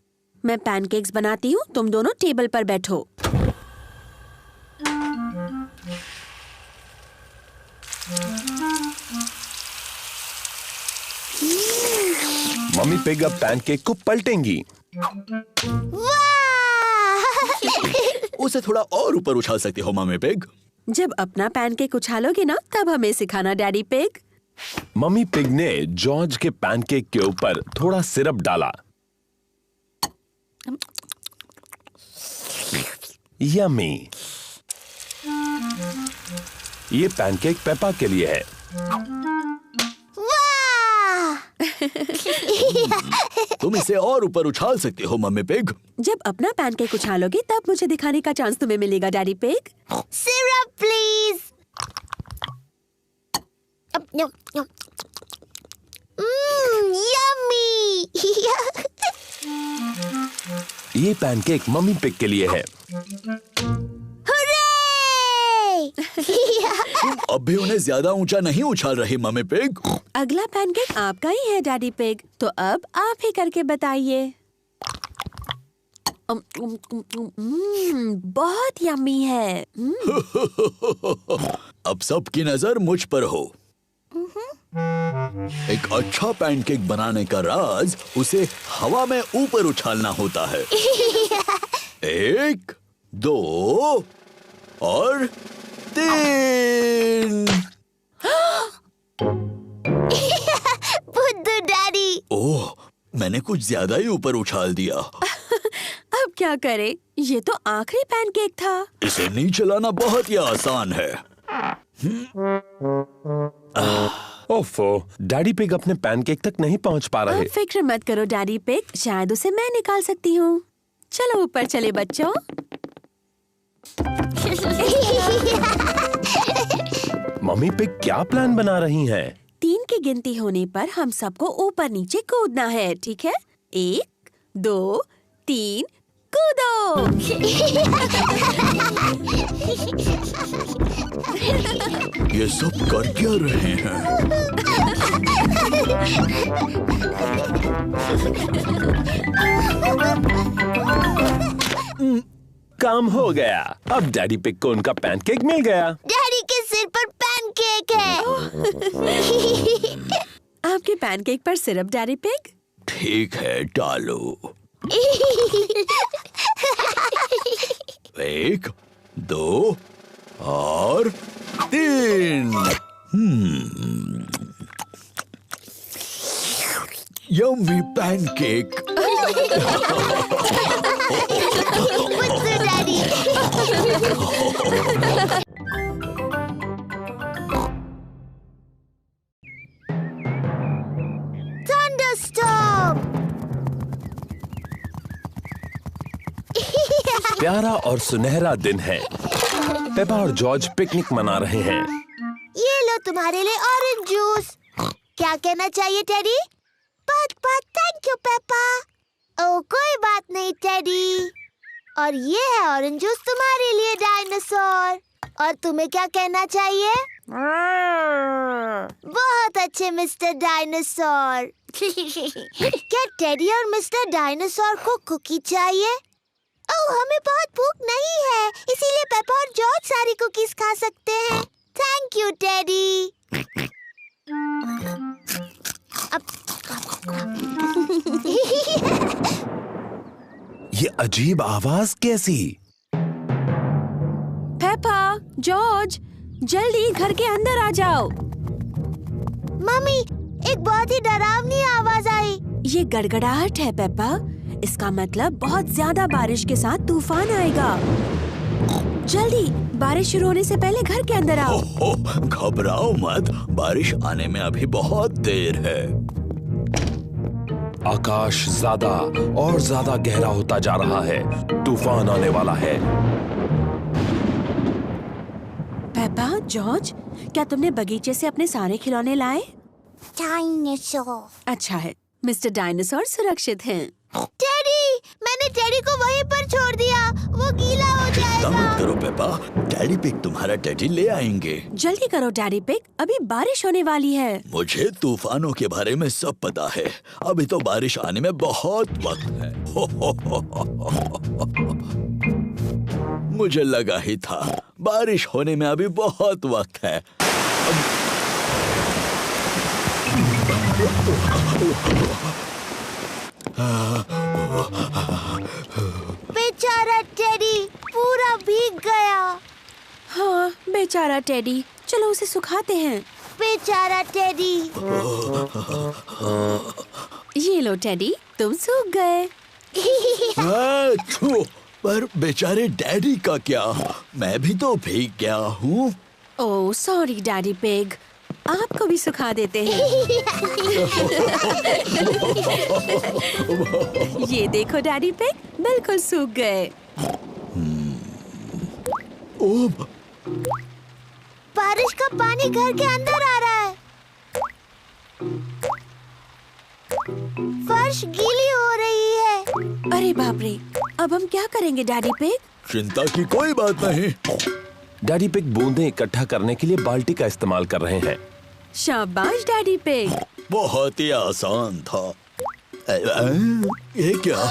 मैं पैनकेक्स बनाती हूँ, तुम दोनों टेबल पर बैठो। मम्मी पिग अब पैनकेक को पलटेंगी। उसे थोड़ा और ऊपर उछाल सकती हो मम्मी पिग। जब अपना पैनकेक उछालोगे ना, तब हमें सिखाना डैडी पिग। मम्मी पिग ने जॉर्ज के पैनकेक के ऊपर थोड़ा सिरप डाला। यम्मी। ये पैनकेक पेपा के लिए है। तुम इसे और ऊपर उछाल सकती हो मम्मी पिग। जब अपना पैनकेक उछालोगे तब मुझे दिखाने का चांस तुम्हें मिलेगा daddy pig. Syrup please. Yummy. ये पैनकेक मम्मी पिग के लिए है। तुम अब भी उन्हें ज्यादा ऊंचा नहीं उछाल रही मम्मी पिग। अगला पैनकेक आपका ही है डैडी पिग, तो अब आप ही करके बताइए। बहुत यम्मी है। अब सबकी नजर मुझ पर हो। एक अच्छा पैनकेक बनाने का राज उसे हवा में ऊपर उछालना होता है। 1, 2 और 3। बुद्धू डैडी। ओह, मैंने कुछ ज्यादा ही ऊपर उछाल दिया। अब क्या करें? ये तो आखिरी पैनकेक था। इसे नीचे लाना बहुत ही आसान है। ओफो, डैडी पिग अपने पैनकेक तक नहीं पहुंच पा रहे। फिक्र मत करो डैडी पिग, शायद उसे मैं निकाल सकती हूँ। चलो ऊपर चले बच्चों। मम्मी पिग क्या प्लान बना रही हैं? 3 की गिनती होने पर हम सबको ऊपर नीचे कूदना है, ठीक है? 1, 2, 3, कूदो। ये सब कर क्या रहे हैं? काम हो गया। अब डैडी पिग को उनका पैनकेक मिल गया। डैडी के सिर पर पैनकेक है। आपके पैनकेक पर सिरप, डैडी पिग? ठीक है, डालो। 1, 2 और 3। Yummy pancake. मुझसे डैडी। थंडरस्टॉर्म। प्यारा और सुनहरा दिन है। पेपा और जॉर्ज पिकनिक मना रहे हैं। ये लो तुम्हारे लिए ऑरेंज जूस। क्या कहना चाहिए टेडी? बहुत थैंक यू पेपा। ओह कोई बात नहीं टेडी। और ये है ऑरेंज जूस तुम्हारे लिए डायनासोर। और तुम्हें क्या कहना चाहिए? बहुत अच्छे मिस्टर डायनासोर। क्या टेडी और मिस्टर डायनासोर को कुकी चाहिए? ओह हमें बहुत भूख नहीं है, इसीलिए पेपा और जॉर्ज सारी कुकीज खा सकते हैं। Thank you teddy. ये अजीब आवाज कैसी? पेपा, जॉर्ज, जल्दी घर के अंदर आ जाओ। मम्मी, एक बहुत ही डरावनी आवाज आई। ये गड़गड़ाहट है पेपा। इसका मतलब बहुत ज्यादा बारिश के साथ तूफान आएगा। जल्दी, बारिश शुरू होने से पहले घर के अंदर आओ। घबराओ मत, बारिश आने में अभी बहुत देर है। आकाश ज्यादा और ज्यादा गहरा होता जा रहा है। तूफान आने वाला है। पेपा, जॉर्ज, क्या तुमने बगीचे से अपने सारे खिलौने लाए? डायनासोर। अच्छा है, मिस्टर डायनासोर सुरक्षित हैं। टेडी, मैंने टेडी को वहीं पर छोड़ दिया। वो गीला हो चिंता मत जाएगा। करो पेपा, डैडी पिग तुम्हारा टेडी ले आएंगे। जल्दी करो डैडी पिग, अभी बारिश होने वाली है। मुझे तूफानों के बारे में सब पता है। अभी तो बारिश आने में बहुत वक्त है। मुझे लगा ही था, बारिश होने में अभी बहुत वक्त है। बेचारा टेडी पूरा भीग गया। हाँ, बेचारा टेडी, चलो उसे सुखाते हैं। बेचारा टेडी। ये लो टेडी, तुम सूख गए। पर बेचारे डैडी का क्या? मैं भी तो भीग गया हूँ। ओह सॉरी डैडी पिग, आपको भी सुखा देते हैं। ये देखो डैडी पिग, बिल्कुल सूख गए। बारिश का पानी घर के अंदर आ रहा है। फर्श गीली हो रही है। अरे बाप रे, अब हम क्या करेंगे डैडी पिग? चिंता की कोई बात नहीं। डैडी पिग बूंदें इकट्ठा करने के लिए बाल्टी का इस्तेमाल कर रहे हैं। शाबाश डैडी पिग। बहुत ही आसान था। ये क्या?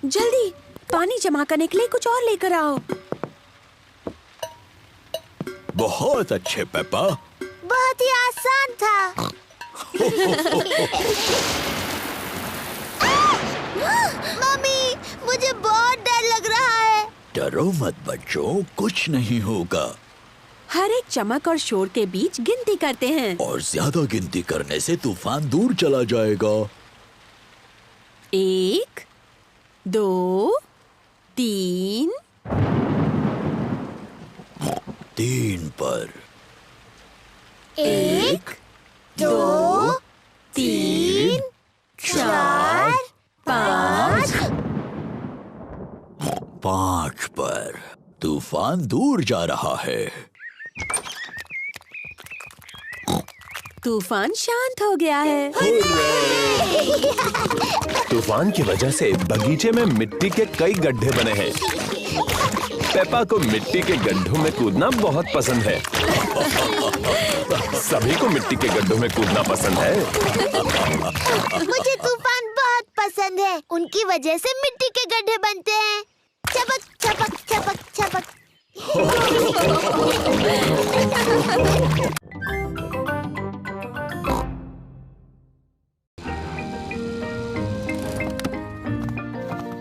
जल्दी, पानी जमा करने के लिए कुछ और लेकर आओ। बहुत अच्छे पेपा। बहुत ही आसान था। मम्मी, मुझे बहुत डर लग रहा है। डरो मत बच्चों, कुछ नहीं होगा। हर एक चमक और शोर के बीच गिनती करते हैं। और ज्यादा गिनती करने से तूफान दूर चला जाएगा। 1, 2, 3। 3 पर। 1, 2, 3, 4, 5। 5 पर। तूफान दूर जा रहा है। तूफान शांत हो गया है। तूफान की वजह से बगीचे में मिट्टी के कई गड्ढे बने हैं। पेपा को मिट्टी के गड्ढों में कूदना बहुत पसंद है। सभी को मिट्टी के गड्ढों में कूदना पसंद है। मुझे तूफान बहुत पसंद है। हैं। उनकी वजह से मिट्टी के गड्ढे बनते हैं। चपक चपक चपक चपक।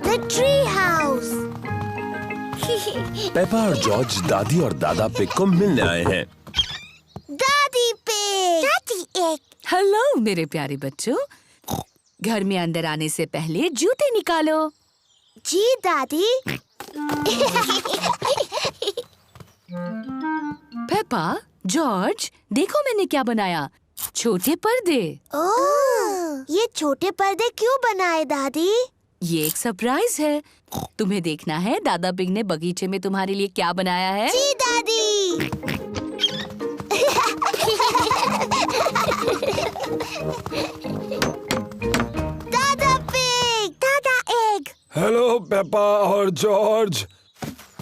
The tree house. पेपा और जॉर्ज दादी और दादा पिग को मिलने आए हैं। दादी पिग। दादी एक। हेलो मेरे प्यारे बच्चों, घर में अंदर आने से पहले जूते निकालो। जी दादी। पेपा, जॉर्ज, देखो मैंने क्या बनाया, छोटे पर्दे। ओह, ये छोटे पर्दे क्यों बनाए दादी? ये एक सरप्राइज है। तुम्हें देखना है दादा पिग ने बगीचे में तुम्हारे लिए क्या बनाया है। जी दादी। दादा पिग, दादा एग। हेलो पेपा और जॉर्ज,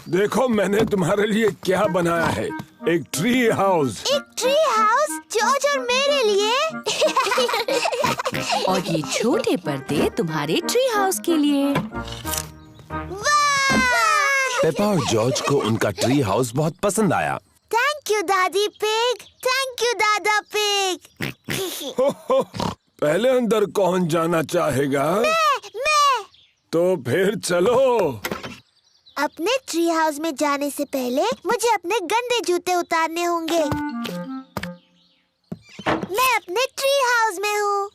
देखो मैंने तुम्हारे लिए क्या बनाया है, एक ट्री हाउस। एक ट्री हाउस जॉर्ज और मेरे लिए। और ये छोटे पर्दे तुम्हारे ट्री हाउस के लिए। पेपा और जॉर्ज को उनका ट्री हाउस बहुत पसंद आया। थैंक यू दादी पिग, थैंक यू दादा पिग। पहले अंदर कौन जाना चाहेगा? मैं। तो फिर चलो। अपने ट्री हाउस में जाने से पहले मुझे अपने गंदे जूते उतारने होंगे। मैं अपने ट्री हाउस में हूँ।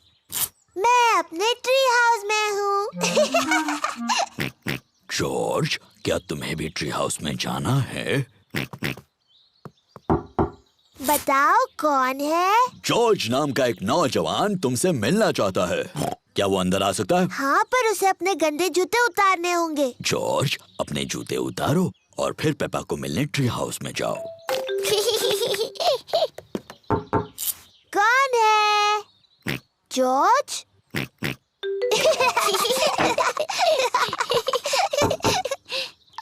मैं अपने ट्री हाउस में हूँ। जॉर्ज, क्या तुम्हें भी ट्री हाउस में जाना है? बताओ कौन है? जॉर्ज नाम का एक नौजवान तुमसे मिलना चाहता है। क्या वो अंदर आ सकता है? हाँ, पर उसे अपने गंदे जूते उतारने होंगे। जॉर्ज, अपने जूते उतारो और फिर पेपा को मिलने ट्री हाउस में जाओ। कौन है? जॉर्ज?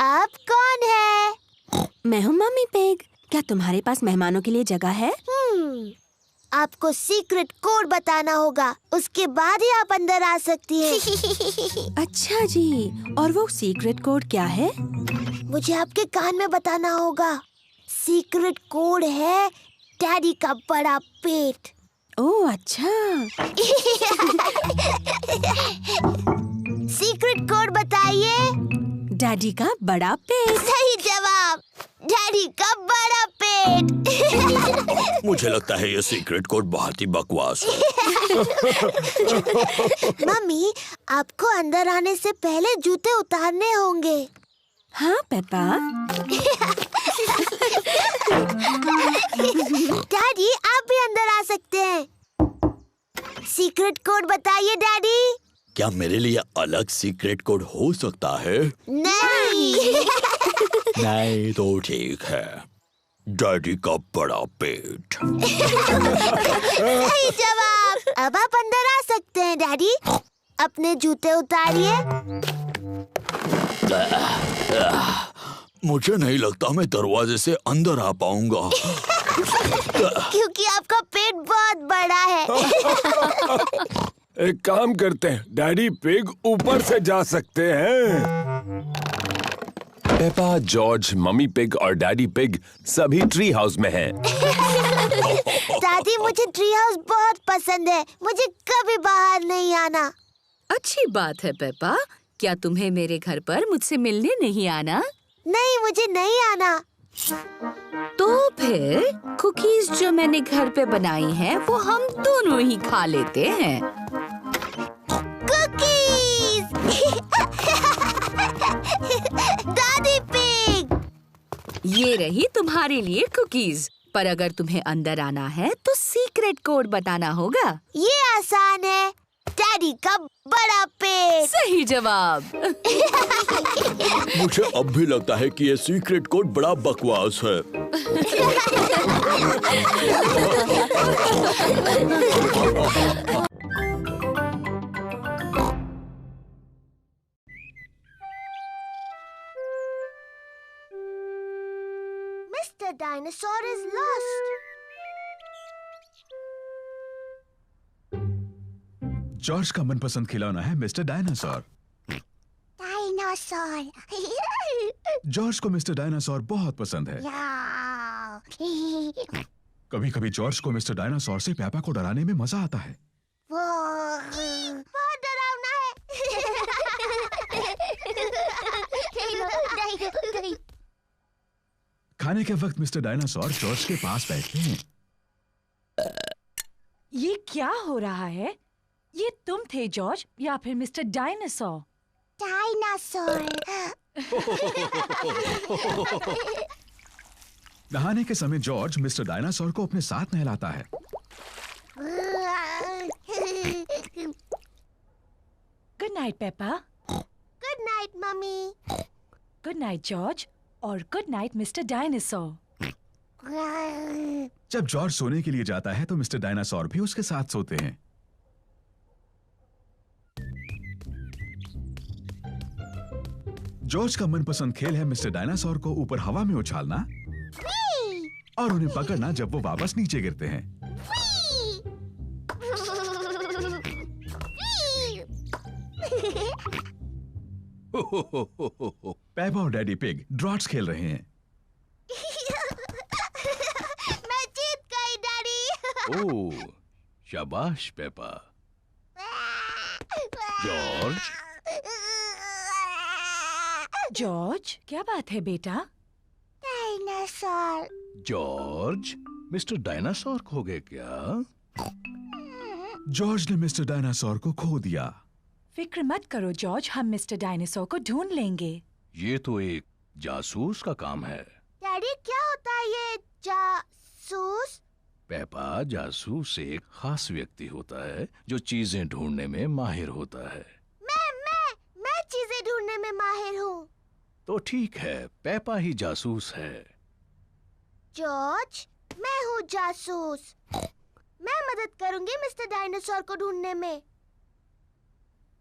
अब कौन है? मैं हूँ मम्मी पिग। क्या तुम्हारे पास मेहमानों के लिए जगह है? आपको सीक्रेट कोड बताना होगा, उसके बाद ही आप अंदर आ सकती हैं। अच्छा जी, और वो सीक्रेट कोड क्या है? मुझे आपके कान में बताना होगा। सीक्रेट कोड है डैडी का बड़ा पेट। ओह अच्छा। सीक्रेट कोड बताइए। डैडी का बड़ा पेट। सही जवाब, डैडी का बड़ा पेट। मुझे लगता है ये सीक्रेट कोड बहुत ही बकवास है। मम्मी, आपको अंदर आने से पहले जूते उतारने होंगे। हाँ पेपा। डैडी, आप भी अंदर आ सकते हैं। सीक्रेट कोड बताइए डैडी। क्या मेरे लिए अलग सीक्रेट कोड हो सकता है? नहीं। नहीं तो ठीक है, डैडी का बड़ा पेट। सही जवाब। अब आप अंदर आ सकते हैं डैडी। अपने जूते उतारिए। मुझे नहीं लगता मैं दरवाजे से अंदर आ पाऊंगा। क्योंकि आपका पेट बहुत बड़ा है। एक काम करते हैं, डैडी पिग ऊपर से जा सकते हैं। पेपा, जॉर्ज, मम्मी पिग और डैडी पिग सभी ट्री हाउस में हैं। दादी, मुझे ट्री हाउस बहुत पसंद है। मुझे कभी बाहर नहीं आना। अच्छी बात है पेपा। क्या तुम्हें मेरे घर पर मुझसे मिलने नहीं आना? नहीं, मुझे नहीं आना। तो फिर कुकीज जो मैंने घर पे बनाई हैं, वो हम दोनों ही खा लेते हैं। कुकीज। दादी पिग। ये रही तुम्हारे लिए कुकीज। पर अगर तुम्हें अंदर आना है तो सीक्रेट कोड बताना होगा। ये आसान है, डैडी का बड़ा पेट। सही जवाब। मुझे अब भी लगता है कि ये सीक्रेट कोड बड़ा बकवास है। Mr. Dinosaur is lost. George का मनपसंद खिलौना है मिस्टर डायनासोर। डायनासोर। जॉर्ज को मिस्टर डायनासोर बहुत पसंद है। कभी कभी जॉर्ज को मिस्टर डायनासोर से पेपा को डराने में मजा आता है। वो बहुत डरावना है। खाने के वक्त मिस्टर डायनासोर जॉर्ज के पास बैठते हैं। ये क्या हो रहा है? ये तुम थे जॉर्ज या फिर मिस्टर डायनासोर? डायनासोर। नहाने के समय जॉर्ज मिस्टर डायनासोर को अपने साथ नहलाता है। Good night Peppa. Good night mummy. Good night George और गुड नाइट मिस्टर डायनासोर। जब जॉर्ज सोने के लिए जाता है तो मिस्टर डायनासोर भी उसके साथ सोते हैं। जॉर्ज का मनपसंद खेल है मिस्टर डायनासोर को ऊपर हवा में उछालना और उन्हें पकड़ना जब वो वापस नीचे गिरते हैं। पेपा और डैडी पिग ड्रॉट्स खेल रहे हैं। मैं जीत गई डैडी। ओह, शाबाश पेपा। जॉर्ज। जॉर्ज, क्या बात है बेटा? डायनासोर। जॉर्ज, मिस्टर डायनासोर खो गए क्या? जॉर्ज ने मिस्टर डायनासोर को खो दिया। फिक्र मत करो जॉर्ज, हम मिस्टर डायनासोर को ढूंढ लेंगे। ये तो एक जासूस का काम है। डैडी क्या होता है ये जासूस? पेपा, जासूस एक खास व्यक्ति होता है जो चीजें ढूंढने में माहिर होता है। मैं चीजें ढूंढने में माहिर हूँ। तो ठीक है, पेपा ही जासूस है। जॉर्ज, मैं हूँ जासूस। मैं मदद करूंगी मिस्टर डायनासोर को ढूंढने में।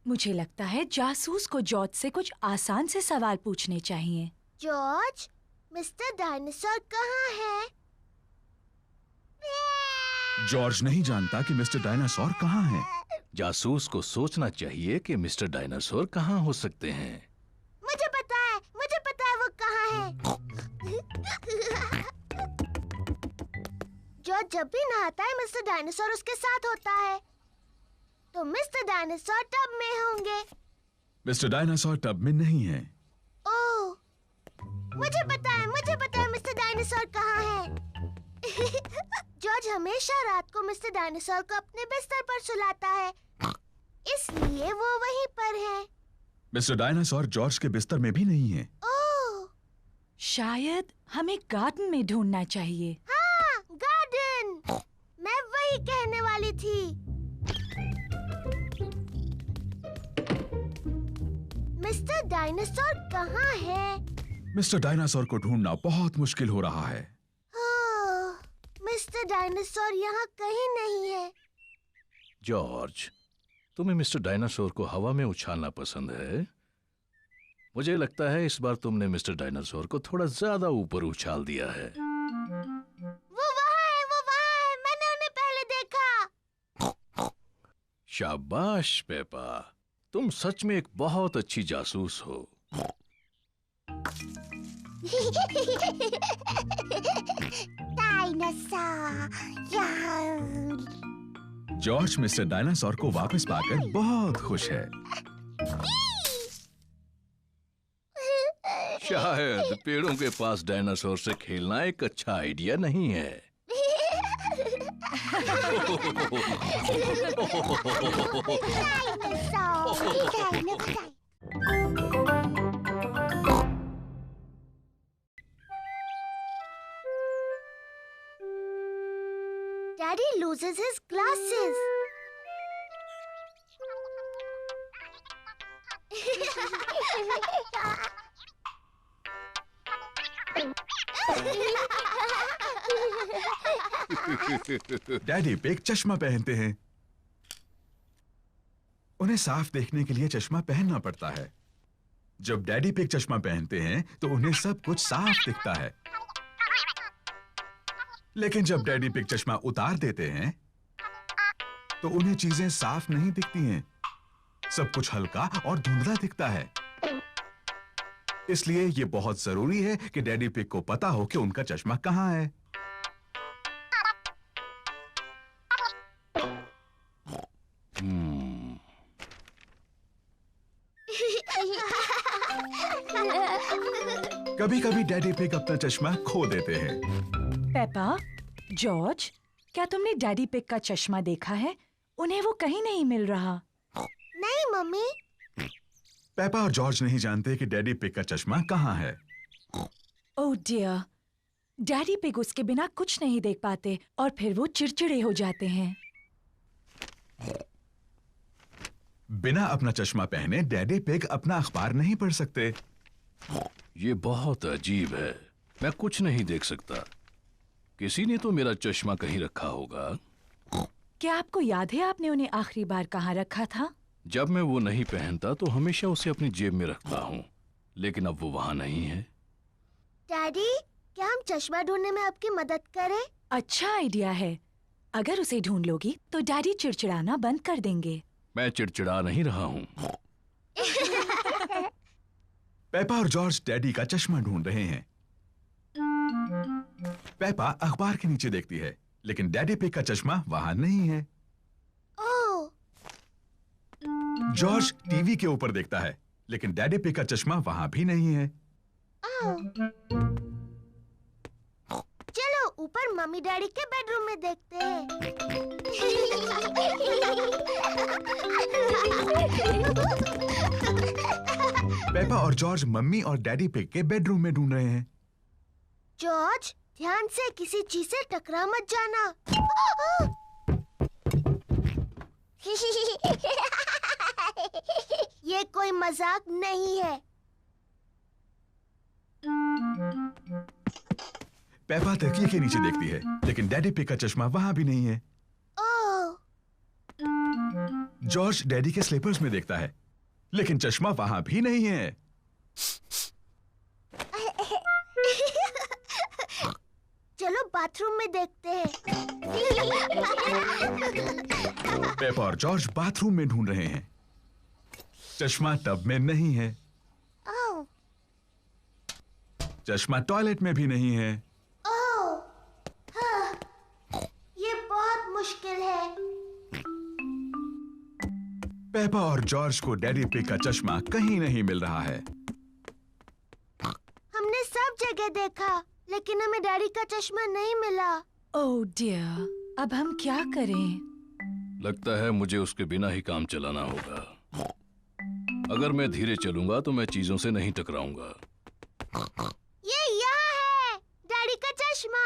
मुझे लगता है जासूस को जॉर्ज से कुछ आसान से सवाल पूछने चाहिए। जॉर्ज, मिस्टर डायनासोर कहाँ है? जॉर्ज नहीं जानता कि मिस्टर डायनासोर कहाँ है। जासूस को सोचना चाहिए कि मिस्टर डायनासोर कहाँ हो सकते हैं। मुझे पता है वो कहाँ है। जॉर्ज जब भी नहाता है मिस्टर डायनासोर उसके साथ होता है। तो मिस्टर डायनासोर टब में होंगे। मिस्टर डायनासोर टब में नहीं है। ओह, मुझे पता है मिस्टर डायनासोर कहाँ है। जॉर्ज हमेशा रात को मिस्टर डायनासोर को अपने बिस्तर पर सुलाता है, इसलिए वो वहीं पर है। मिस्टर डायनासोर जॉर्ज के बिस्तर में भी नहीं है। ओह, शायद हमें गार्डन में ढूंढना चाहिए। हाँ, गार्डन। मैं वही कहने वाली थी। मिस्टर डायनासोर कहाँ है? मिस्टर डायनासोर को ढूंढना बहुत मुश्किल हो रहा है। मिस्टर डायनासोर यहाँ कहीं नहीं है। जॉर्ज, तुम्हें मिस्टर डायनासोर को हवा में उछालना पसंद है। मुझे लगता है इस बार तुमने मिस्टर डायनासोर को थोड़ा ज्यादा ऊपर उछाल दिया है। वो वहाँ है, मैंने उन्हें पहले देखा। शाबाश पेपा, तुम सच में एक बहुत अच्छी जासूस हो। जॉर्ज मिस्टर डायनासोर को वापस पाकर बहुत खुश है। शायद पेड़ों के पास डायनासोर से खेलना एक अच्छा आइडिया नहीं है। Daddy loses his glasses. Daddy pig चश्मा पहनते हैं। उन्हें साफ देखने के लिए चश्मा पहनना पड़ता है। जब डैडी पिग चश्मा पहनते हैं तो उन्हें सब कुछ साफ दिखता है। लेकिन जब डैडी पिग चश्मा उतार देते हैं तो उन्हें चीजें साफ नहीं दिखती हैं। सब कुछ हल्का और धुंधला दिखता है। इसलिए ये बहुत जरूरी है कि डैडी पिग को पता हो कि उनका चश्मा कहाँ है। कभी-कभी डैडी पिग अपना चश्मा खो देते हैं। पेपा, जॉर्ज, क्या तुमने डैडी पिग का चश्मा देखा है? उन्हें वो कहीं नहीं मिल रहा। नहीं मम्मी। पेपा और जॉर्ज नहीं जानते कि डैडी पिग का चश्मा कहाँ है। ओह डियर, डैडी पिग उसके बिना कुछ नहीं देख पाते और फिर वो चिड़चिड़े हो जाते हैं। बिना अपना चश्मा पहने डैडी पिग अपना अखबार नहीं पढ़ सकते। ये बहुत अजीब है, मैं कुछ नहीं देख सकता। किसी ने तो मेरा चश्मा कहीं रखा होगा। क्या आपको याद है आपने उन्हें आखिरी बार कहाँ रखा था? जब मैं वो नहीं पहनता तो हमेशा उसे अपनी जेब में रखता हूँ, लेकिन अब वो वहाँ नहीं है। डैडी, क्या हम चश्मा ढूंढने में आपकी मदद करें? अच्छा आइडिया है। अगर उसे ढूंढ लोगी तो डैडी चिड़चिड़ाना बंद कर देंगे। मैं चिड़चिड़ा नहीं रहा हूँ। पेपा और जॉर्ज डैडी का चश्मा ढूंढ रहे हैं। पेपा अखबार के नीचे देखती है, लेकिन डैडी पिग का चश्मा वहां नहीं है। ओह! जॉर्ज टीवी के ऊपर देखता है, लेकिन डैडी पिग का चश्मा वहां भी नहीं है। चलो ऊपर मम्मी डैडी के बेडरूम में देखते हैं। पेपा और जॉर्ज मम्मी और डैडी पिग के बेडरूम में ढूंढ रहे हैं। जॉर्ज, ध्यान से किसी चीज से टकरा मत जाना। ये कोई मजाक नहीं है। पेपा तकिए के नीचे देखती है, लेकिन डैडी पिग का चश्मा वहां भी नहीं है। ओह! जॉर्ज डैडी के स्लीपर्स में देखता है, लेकिन चश्मा वहां भी नहीं है। चलो बाथरूम में देखते हैं। पेपा और जॉर्ज बाथरूम में ढूंढ रहे हैं। चश्मा टब में नहीं है। ओह! चश्मा टॉयलेट में भी नहीं है। ओह! हाँ, ये बहुत मुश्किल है। पेपा और जॉर्ज को डैडी पिग का चश्मा कहीं नहीं मिल रहा है। हमने सब जगह देखा, लेकिन हमें डैडी का चश्मा नहीं मिला। ओह डियर, अब हम क्या करें? लगता है मुझे उसके बिना ही काम चलाना होगा। अगर मैं धीरे चलूंगा तो मैं चीजों से नहीं टकराऊंगा। ये यहाँ है, डैडी का चश्मा।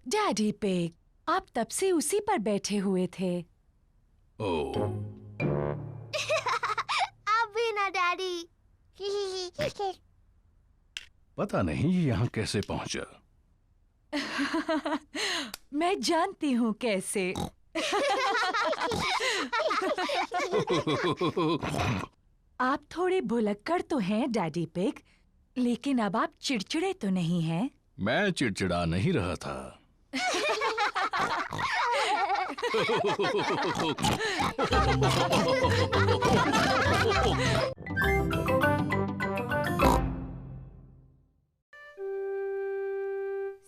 डैडी पिग, आप तब से उसी पर बैठे हुए थे। ओह, अब भी ना डैडी। पता नहीं ये यहाँ कैसे पहुंचा। मैं जानती हूँ कैसे। आप थोड़े भुलक्कड़ तो हैं डैडी पिग, लेकिन अब आप चिड़चिड़े तो नहीं हैं। मैं चिड़चिड़ा नहीं रहा था।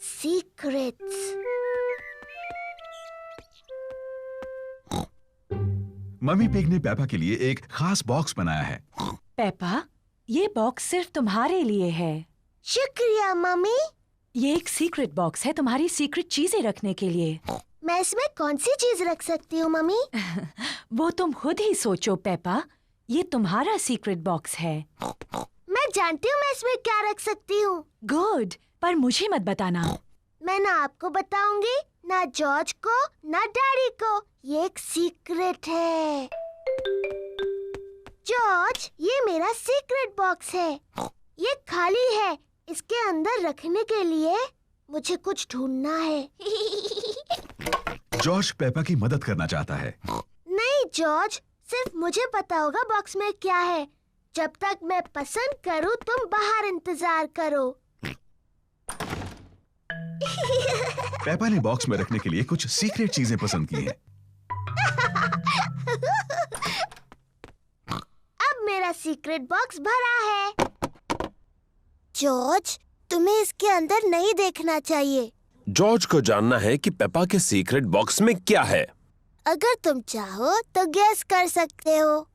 सीक्रेट्स। मम्मी पिग ने पेपा के लिए एक खास बॉक्स बनाया है। पेपा, ये बॉक्स सिर्फ तुम्हारे लिए है। शुक्रिया मम्मी। ये एक सीक्रेट बॉक्स है तुम्हारी सीक्रेट चीजें रखने के लिए। मैं इसमें कौन सी चीज रख सकती हूँ मम्मी? वो तुम खुद ही सोचो पेपा, ये तुम्हारा सीक्रेट बॉक्स है। मैं जानती हूँ मैं इसमें क्या रख सकती हूँ। गुड, पर मुझे मत बताना। मैं ना आपको बताऊंगी, ना जॉर्ज को, ना डैडी को। ये एक सीक्रेट है। जॉर्ज, ये मेरा सीक्रेट बॉक्स है। ये खाली है। इसके अंदर रखने के लिए मुझे कुछ ढूंढना है। जॉर्ज पेपा की मदद करना चाहता है। नहीं जॉर्ज, सिर्फ मुझे पता होगा बॉक्स में क्या है। जब तक मैं पसंद करूं, तुम बाहर इंतजार करो। पेपा ने बॉक्स में रखने के लिए कुछ सीक्रेट चीजें पसंद की हैं। अब मेरा सीक्रेट बॉक्स भरा है। जॉर्ज, तुम्हें इसके अंदर नहीं देखना चाहिए। जॉर्ज को जानना है कि पेपा के सीक्रेट बॉक्स में क्या है। अगर तुम चाहो तो गेस कर सकते हो।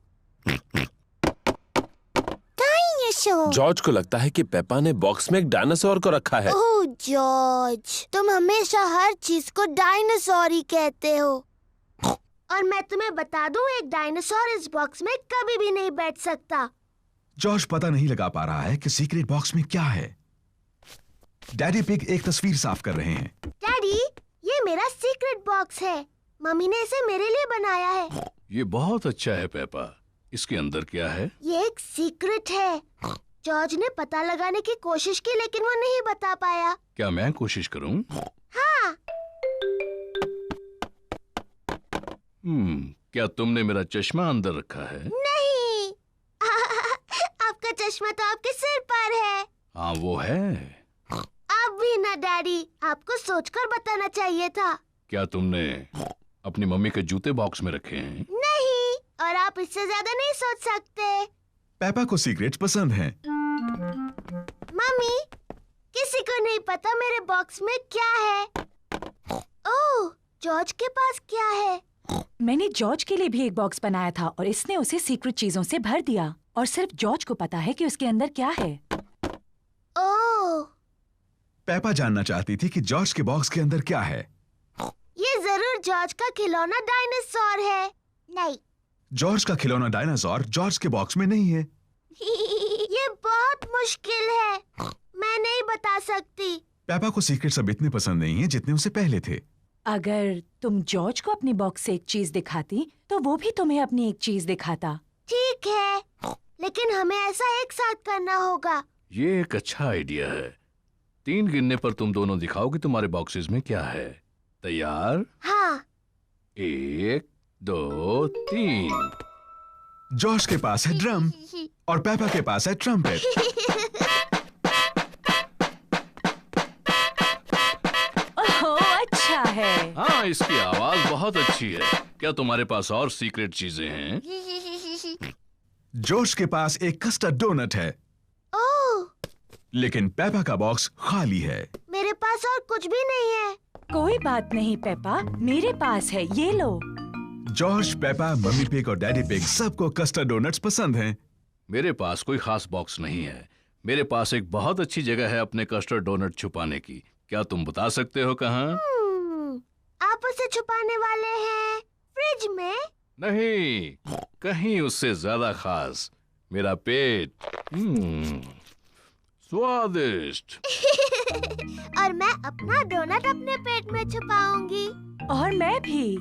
डायनासोर। जॉर्ज को लगता है कि पेपा ने बॉक्स में एक डायनासोर को रखा है। ओह जॉर्ज, तुम हमेशा हर चीज को डायनासोर ही कहते हो। और मैं तुम्हें बता दूं, एक डायनासोर इस बॉक्स में कभी भी नहीं बैठ सकता। जॉर्ज पता नहीं लगा पा रहा है कि सीक्रेट बॉक्स में क्या है। डैडी पिग एक तस्वीर साफ कर रहे हैं। डैडी, ये मेरा सीक्रेट बॉक्स है। मम्मी ने इसे मेरे लिए बनाया है। ये बहुत अच्छा है पेपा। इसके अंदर क्या है? ये एक सीक्रेट है। जॉर्ज ने पता लगाने की कोशिश की लेकिन वो नहीं बता पाया। क्या मैं कोशिश करूं? हाँ। क्या तुमने मेरा चश्मा अंदर रखा है? नहीं। आपका चश्मा तो आपके सिर पर है। हाँ वो है। अब भी ना डैडी, आपको सोचकर बताना चाहिए था। क्या तुमने अपनी मम्मी के जूते बॉक्स में रखे हैं? नहीं, और आप इससे ज्यादा नहीं सोच सकते। पेपा को सीक्रेट्स पसंद हैं। मम्मी, किसी को नहीं पता मेरे बॉक्स में क्या है। ओह, जॉर्ज के पास क्या है? मैंने जॉर्ज के लिए भी एक बॉक्स बनाया था और इसने उसे सीक्रेट चीजों से भर दिया और सिर्फ जॉर्ज को पता है कि उसके अंदर क्या है। ओह, पेपा जानना चाहती थी कि जॉर्ज के बॉक्स के अंदर क्या है। ये जरूर जॉर्ज का खिलौना डायनासोर है। नहीं। जॉर्ज का खिलौना डायनासोर जॉर्ज के बॉक्स में नहीं है। ये बहुत मुश्किल है, मैं नहीं बता सकती। पेपा को सीक्रेट्स अब इतने पसंद नहीं है जितने उसे पहले थे। अगर तुम जॉर्ज को अपनी बॉक्स से एक चीज दिखाती तो वो भी तुम्हें अपनी एक चीज दिखाता। ठीक है, लेकिन हमें ऐसा एक साथ करना होगा। ये एक अच्छा आइडिया है। 3 गिनने पर तुम दोनों दिखाओ कि तुम्हारे बॉक्सेस में क्या है। तैयार? हाँ। 1, 2, 3। जॉर्ज के पास है ड्रम और पेपा के पास है ट्रम्पेट। अच्छा है। हाँ, इसकी आवाज बहुत अच्छी है। क्या तुम्हारे पास और सीक्रेट चीजें हैं? जॉर्ज के पास एक कस्टर्ड डोनट है। ओह, लेकिन पेपा का बॉक्स खाली है। मेरे पास और कुछ भी नहीं है। कोई बात नहीं पेपा, मेरे पास है, ये लो। जॉर्ज, पेपा, मम्मी पिग और डैडी पिग सबको कस्टर्ड डोनट्स पसंद हैं। मेरे पास कोई खास बॉक्स नहीं है। मेरे पास एक बहुत अच्छी जगह है अपने कस्टर्ड डोनट छुपाने की। क्या तुम बता सकते हो कहाँ? आप उसे छुपाने वाले हैं फ्रिज में? नहीं, कहीं उससे ज्यादा खास। मेरा पेट। स्वादिष्ट। और मैं अपना डोनट अपने पेट में छुपाऊंगी। और मैं भी।